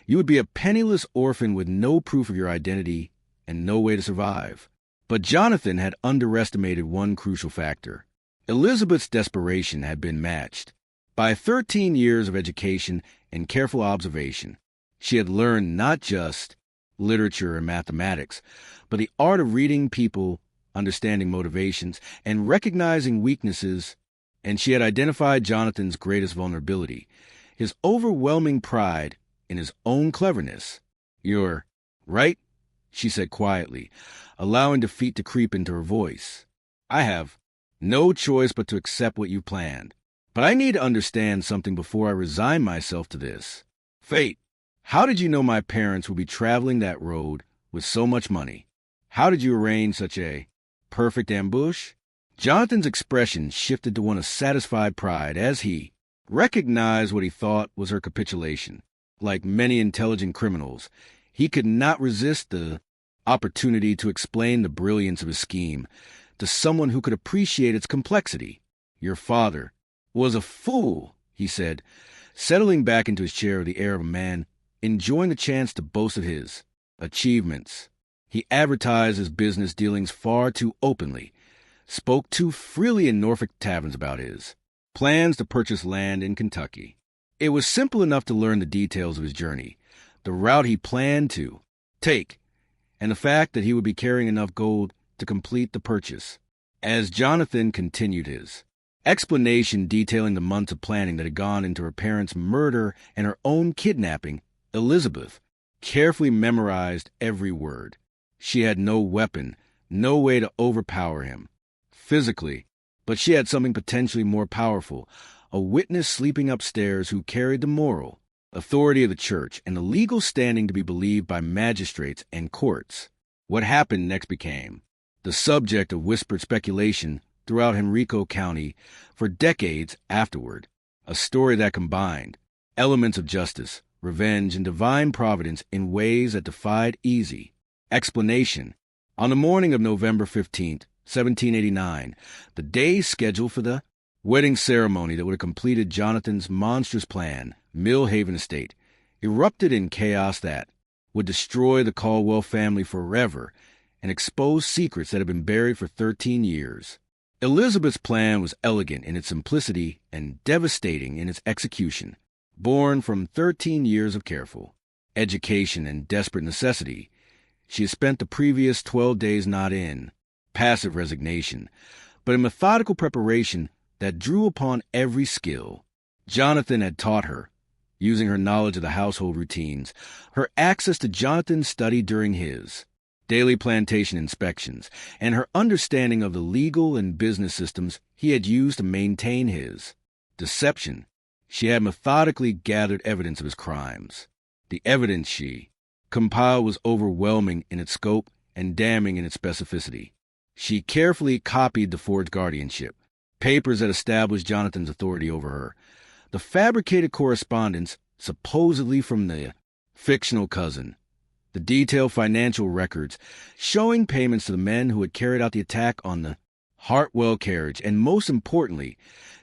you would be a penniless orphan with no proof of your identity and no way to survive." But Jonathan had underestimated one crucial factor. Elizabeth's desperation had been matched by 13 years of education and careful observation. She had learned not just literature and mathematics, but the art of reading people, understanding motivations, and recognizing weaknesses, and she had identified Jonathan's greatest vulnerability, his overwhelming pride in his own cleverness. "You're right," she said quietly, allowing defeat to creep into her voice. "I have no choice but to accept what you planned. But I need to understand something before I resign myself to this. Fate, how did you know my parents would be traveling that road with so much money? How did you arrange such a perfect ambush?" Jonathan's expression shifted to one of satisfied pride as he recognized what he thought was her capitulation. Like many intelligent criminals, he could not resist the opportunity to explain the brilliance of his scheme to someone who could appreciate its complexity. "Your father was a fool," he said, settling back into his chair with the air of a man enjoying the chance to boast of his achievements. He advertised his business dealings far too openly, spoke too freely in Norfolk taverns about his plans to purchase land in Kentucky. It was simple enough to learn the details of his journey, the route he planned to take, and the fact that he would be carrying enough gold to complete the purchase. As Jonathan continued his explanation detailing the months of planning that had gone into her parents' murder and her own kidnapping, Elizabeth carefully memorized every word. She had no weapon, no way to overpower him physically, but she had something potentially more powerful, a witness sleeping upstairs who carried the moral authority of the church and the legal standing to be believed by magistrates and courts. What happened next became the subject of whispered speculation throughout Henrico County for decades afterward, a story that combined elements of justice, revenge, and divine providence in ways that defied easy explanation. On the morning of November 15th, 1789, the day scheduled for the wedding ceremony that would have completed Jonathan's monstrous plan, Millhaven Estate, erupted in chaos that would destroy the Caldwell family forever and expose secrets that had been buried for 13 years. Elizabeth's plan was elegant in its simplicity and devastating in its execution, born from 13 years of careful education and desperate necessity. She had spent the previous 12 days not in passive resignation, but in methodical preparation that drew upon every skill Jonathan had taught her, using her knowledge of the household routines, her access to Jonathan's study during his daily plantation inspections, and her understanding of the legal and business systems he had used to maintain his deception. She had methodically gathered evidence of his crimes. The evidence she compiled was overwhelming in its scope and damning in its specificity. She carefully copied the forged guardianship, papers that established Jonathan's authority over her, the fabricated correspondence supposedly from the fictional cousin, the detailed financial records showing payments to the men who had carried out the attack on the Hartwell carriage, and most importantly,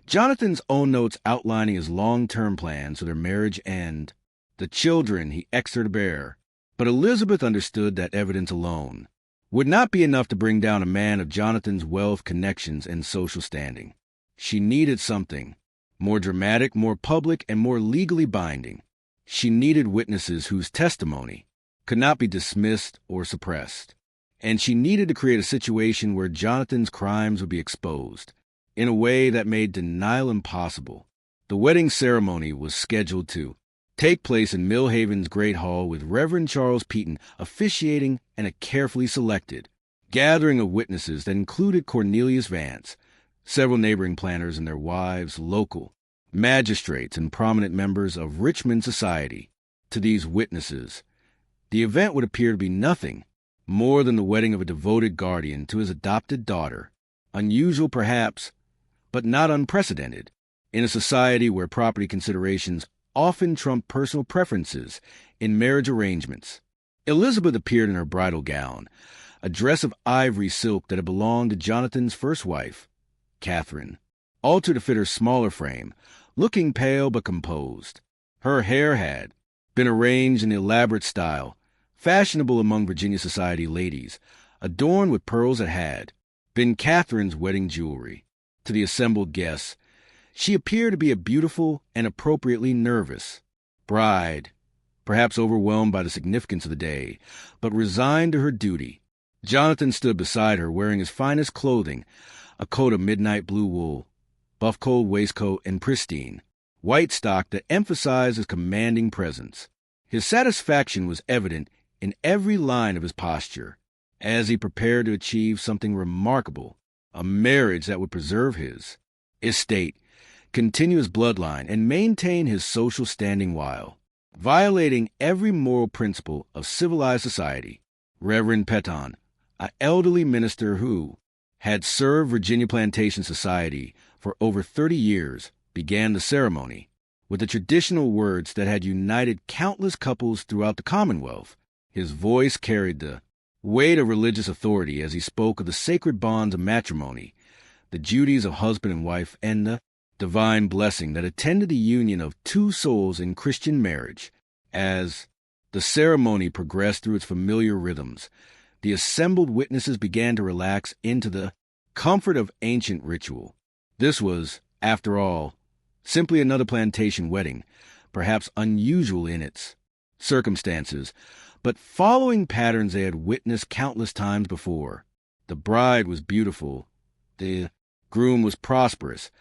Jonathan's own notes outlining his long-term plans for their marriage and the children he expected her to bear. But Elizabeth understood that evidence alone would not be enough to bring down a man of Jonathan's wealth, connections, and social standing. She needed something more dramatic, more public, and more legally binding. She needed witnesses whose testimony could not be dismissed or suppressed. And she needed to create a situation where Jonathan's crimes would be exposed in a way that made denial impossible. The wedding ceremony was scheduled to take place in Millhaven's Great Hall with Reverend Charles Peaton officiating and a carefully selected gathering of witnesses that included Cornelius Vance, several neighboring planters and their wives, local magistrates, and prominent members of Richmond society. To these witnesses, the event would appear to be nothing more than the wedding of a devoted guardian to his adopted daughter, unusual perhaps, but not unprecedented, in a society where property considerations often trumped personal preferences in marriage arrangements. Elizabeth appeared in her bridal gown, a dress of ivory silk that had belonged to Jonathan's first wife, Catherine, altered to fit her smaller frame, looking pale but composed. Her hair had been arranged in the elaborate style fashionable among Virginia society ladies, adorned with pearls that had been Catherine's wedding jewelry. To the assembled guests, she appeared to be a beautiful and appropriately nervous bride, perhaps overwhelmed by the significance of the day, but resigned to her duty. Jonathan stood beside her wearing his finest clothing, a coat of midnight blue wool, buff-coat waistcoat, and pristine white stock that emphasized his commanding presence. His satisfaction was evident in every line of his posture as he prepared to achieve something remarkable, a marriage that would preserve his estate, continue his bloodline, and maintain his social standing while violating every moral principle of civilized society. Reverend Peton, an elderly minister who had served Virginia Plantation Society for over 30 years, began the ceremony with the traditional words that had united countless couples throughout the Commonwealth. His voice carried the weight of religious authority as he spoke of the sacred bonds of matrimony, the duties of husband and wife, and the divine blessing that attended the union of two souls in Christian marriage. As the ceremony progressed through its familiar rhythms, the assembled witnesses began to relax into the comfort of ancient ritual. This was, after all, simply another plantation wedding, perhaps unusual in its circumstances, but following patterns they had witnessed countless times before. The bride was beautiful, the groom was prosperous,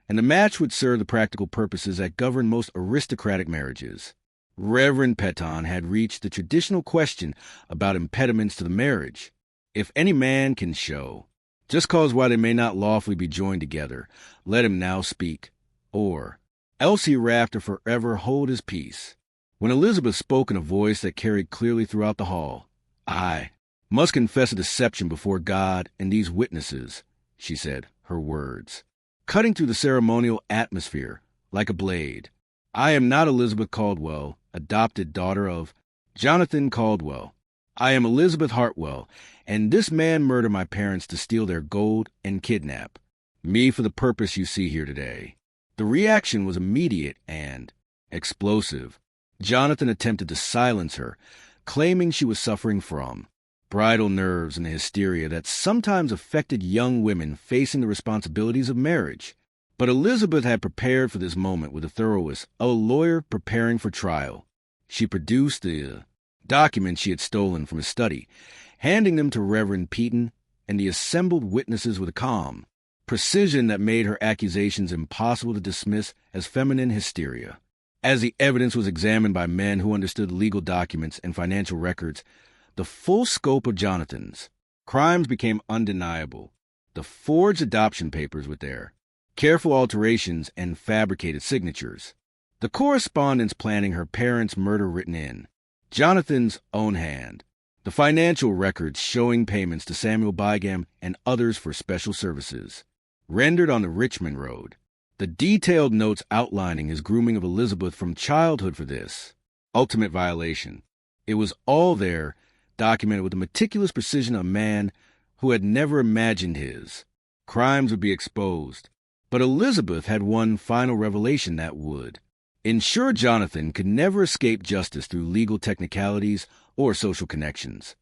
and the match would serve the practical purposes that govern most aristocratic marriages. Reverend Peton had reached the traditional question about impediments to the marriage. If any man can show, just cause why they may not lawfully be joined together, let him now speak, or else hereafter forever hold his peace. When Elizabeth spoke in a voice that carried clearly throughout the hall, "I must confess a deception before God and these witnesses," she said, her words cutting through the ceremonial atmosphere like a blade. "I am not Elizabeth Caldwell, adopted daughter of Jonathan Caldwell. I am Elizabeth Hartwell, and this man murdered my parents to steal their gold and kidnap me for the purpose you see here today." The reaction was immediate and explosive. Jonathan attempted to silence her, claiming she was suffering from bridal nerves and the hysteria that sometimes affected young women facing the responsibilities of marriage. But Elizabeth had prepared for this moment with the thoroughness of a lawyer preparing for trial. She produced the documents she had stolen from his study, handing them to Reverend Peton and the assembled witnesses with a calm precision that made her accusations impossible to dismiss as feminine hysteria. As the evidence was examined by men who understood legal documents and financial records, the full scope of Jonathan's crimes became undeniable. The forged adoption papers were there, careful alterations and fabricated signatures, the correspondence planning her parents' murder written in Jonathan's own hand, the financial records showing payments to Samuel Bygam and others for special services rendered on the Richmond Road, the detailed notes outlining his grooming of Elizabeth from childhood for this ultimate violation. It was all there, documented with the meticulous precision of a man who had never imagined his crimes would be exposed. But Elizabeth had one final revelation that would ensure Jonathan could never escape justice through legal technicalities or social connections.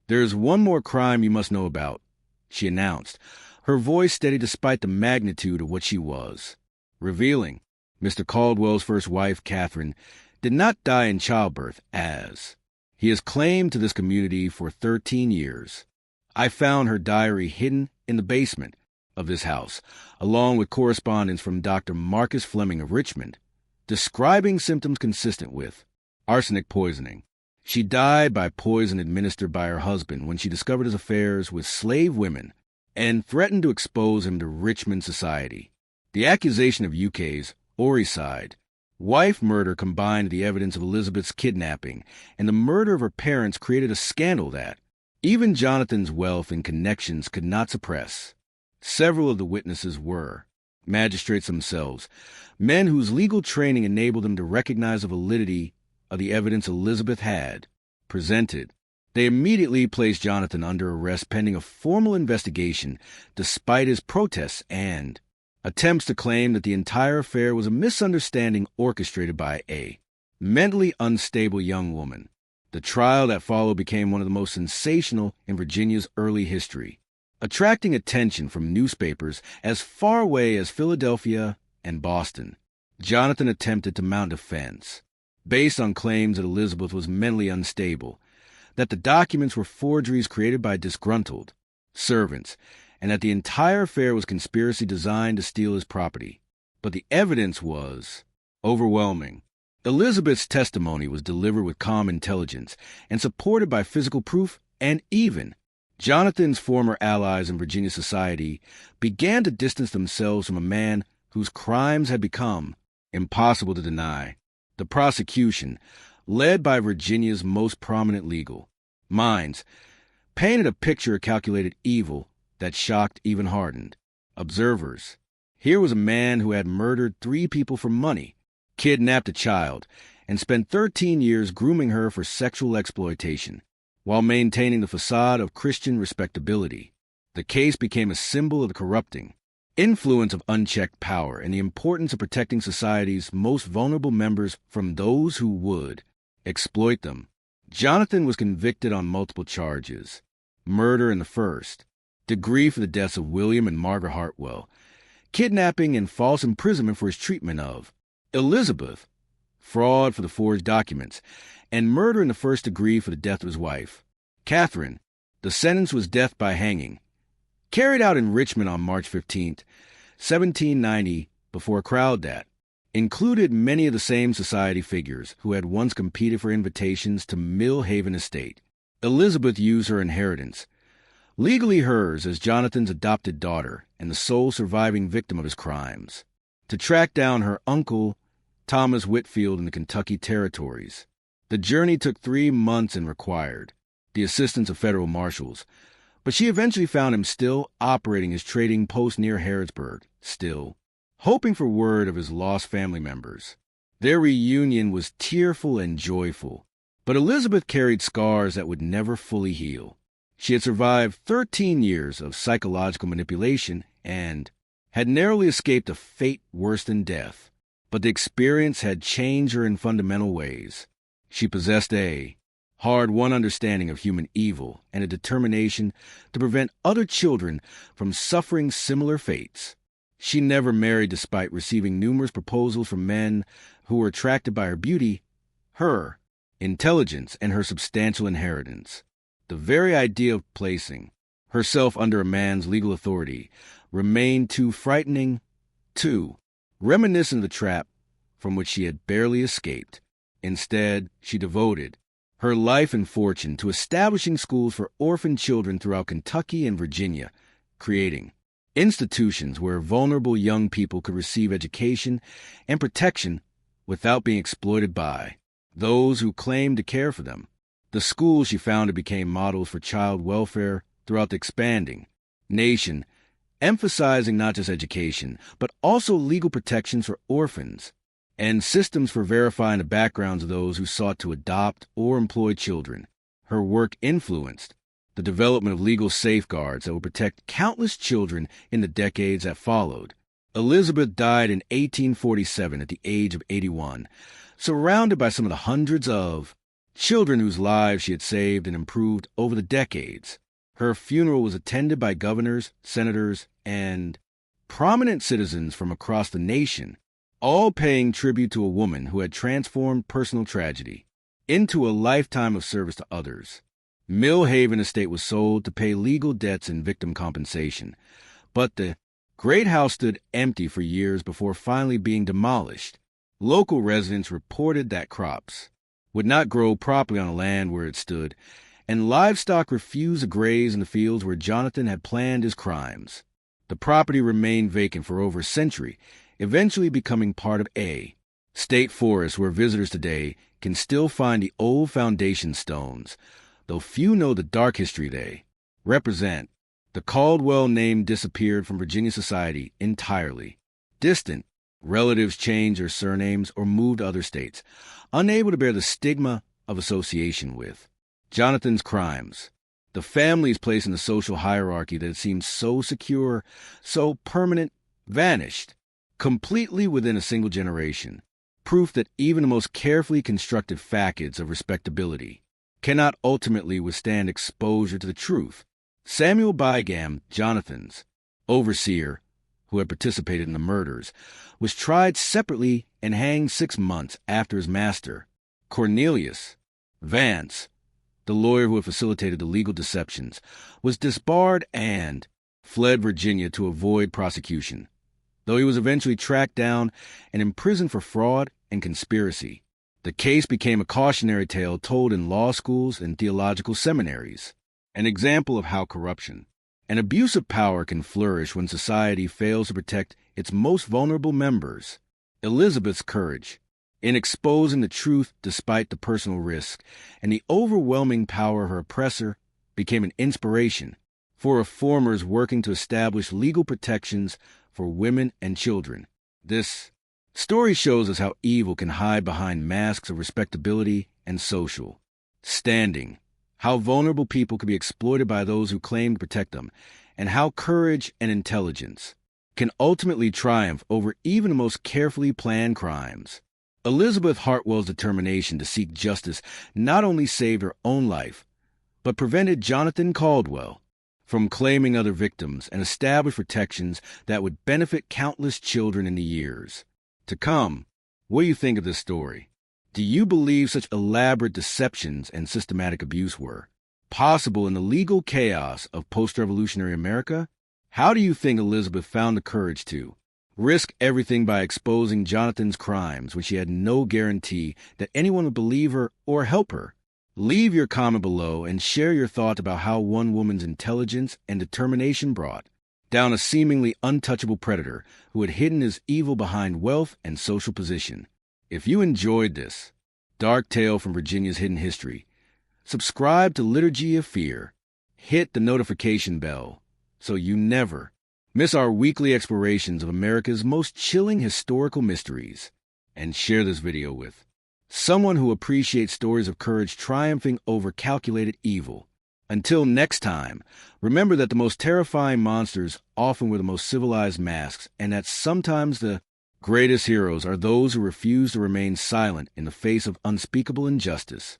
"There's one more crime you must know about," she announced, her voice steady despite the magnitude of what she was revealing. "Mr. Caldwell's first wife, Catherine, did not die in childbirth, as he has claimed to this community for 13 years. I found her diary hidden in the basement of this house, along with correspondence from Dr. Marcus Fleming of Richmond, describing symptoms consistent with arsenic poisoning. She died by poison administered by her husband when she discovered his affairs with slave women and threatened to expose him to Richmond society. The accusation of UK's Oricide, wife murder combined with the evidence of Elizabeth's kidnapping and the murder of her parents created a scandal that even Jonathan's wealth and connections could not suppress. Several of the witnesses were magistrates themselves, men whose legal training enabled them to recognize the validity of the evidence Elizabeth had presented. They immediately placed Jonathan under arrest pending a formal investigation, despite his protests and attempts to claim that the entire affair was a misunderstanding orchestrated by a mentally unstable young woman. The trial that followed became one of the most sensational in Virginia's early history, attracting attention from newspapers as far away as Philadelphia and Boston. Jonathan attempted to mount defense, based on claims that Elizabeth was mentally unstable, that the documents were forgeries created by disgruntled servants, and that the entire affair was conspiracy designed to steal his property. But the evidence was overwhelming. Elizabeth's testimony was delivered with calm intelligence and supported by physical proof, and even Jonathan's former allies in Virginia society began to distance themselves from a man whose crimes had become impossible to deny. The prosecution, led by Virginia's most prominent legal minds, painted a picture of calculated evil that shocked, even hardened observers. Here was a man who had murdered 3 people for money, kidnapped a child, and spent 13 years grooming her for sexual exploitation, while maintaining the facade of Christian respectability. The case became a symbol of the corrupting influence of unchecked power and the importance of protecting society's most vulnerable members from those who would exploit them. Jonathan was convicted on multiple charges: murder in the first, degree for the deaths of William and Margaret Hartwell, kidnapping and false imprisonment for his treatment of Elizabeth, fraud for the forged documents, and murder in the first degree for the death of his wife, Catherine. The sentence was death by hanging, carried out in Richmond on March 15, 1790, before a crowd that included many of the same society figures who had once competed for invitations to Mill Haven Estate. Elizabeth used her inheritance, legally hers as Jonathan's adopted daughter and the sole surviving victim of his crimes, to track down her uncle, Thomas Whitfield, in the Kentucky territories. The journey took 3 months and required the assistance of federal marshals, but she eventually found him still operating his trading post near Harrodsburg, still hoping for word of his lost family members. Their reunion was tearful and joyful, but Elizabeth carried scars that would never fully heal. She had survived 13 years of psychological manipulation and had narrowly escaped a fate worse than death, but the experience had changed her in fundamental ways. She possessed a hard-won understanding of human evil and a determination to prevent other children from suffering similar fates. She never married despite receiving numerous proposals from men who were attracted by her beauty, her intelligence, and her substantial inheritance. The very idea of placing herself under a man's legal authority remained too frightening, too reminiscent of the trap from which she had barely escaped. Instead, she devoted her life and fortune to establishing schools for orphan children throughout Kentucky and Virginia, creating institutions where vulnerable young people could receive education and protection without being exploited by those who claimed to care for them. The schools she founded became models for child welfare throughout the expanding nation, emphasizing not just education, but also legal protections for orphans and systems for verifying the backgrounds of those who sought to adopt or employ children. Her work influenced the development of legal safeguards that would protect countless children in the decades that followed. Elizabeth died in 1847 at the age of 81, surrounded by some of the hundreds of children whose lives she had saved and improved over the decades. Her funeral was attended by governors, senators, and prominent citizens from across the nation, all paying tribute to a woman who had transformed personal tragedy into a lifetime of service to others. Mill Haven Estate was sold to pay legal debts and victim compensation, but the great house stood empty for years before finally being demolished. Local residents reported that crops would not grow properly on the land where it stood, and livestock refused to graze in the fields where Jonathan had planned his crimes. The property remained vacant for over a century, eventually becoming part of a state forest where visitors today can still find the old foundation stones, though few know the dark history they represent. The Caldwell name disappeared from Virginia society entirely. Distant relatives changed their surnames or moved to other states, unable to bear the stigma of association with Jonathan's crimes. The family's place in the social hierarchy that had seemed so secure, so permanent, vanished completely within a single generation. Proof that even the most carefully constructed facades of respectability cannot ultimately withstand exposure to the truth. Samuel Bygam, Jonathan's overseer, who had participated in the murders, was tried separately and hanged 6 months after his master. Cornelius Vance, the lawyer who had facilitated the legal deceptions, was disbarred and fled Virginia to avoid prosecution, though he was eventually tracked down and imprisoned for fraud and conspiracy. The case became a cautionary tale told in law schools and theological seminaries, an example of how corruption and abuse of power can flourish when society fails to protect its most vulnerable members. Elizabeth's courage in exposing the truth despite the personal risk and the overwhelming power of her oppressor became an inspiration for reformers working to establish legal protections for women and children. This story shows us how evil can hide behind masks of respectability and social standing, how vulnerable people can be exploited by those who claim to protect them, and how courage and intelligence can ultimately triumph over even the most carefully planned crimes. Elizabeth Hartwell's determination to seek justice not only saved her own life, but prevented Jonathan Caldwell from claiming other victims and established protections that would benefit countless children in the years to come. What do you think of this story? Do you believe such elaborate deceptions and systematic abuse were possible in the legal chaos of post-revolutionary America? How do you think Elizabeth found the courage to risk everything by exposing Jonathan's crimes when she had no guarantee that anyone would believe her or help her? Leave your comment below and share your thoughts about how one woman's intelligence and determination brought down a seemingly untouchable predator who had hidden his evil behind wealth and social position. If you enjoyed this dark tale from Virginia's hidden history, subscribe to Liturgy of Fear. Hit the notification bell so you never miss our weekly explorations of America's most chilling historical mysteries. And share this video with someone who appreciates stories of courage triumphing over calculated evil. Until next time, remember that the most terrifying monsters often wear the most civilized masks, and that sometimes the greatest heroes are those who refuse to remain silent in the face of unspeakable injustice.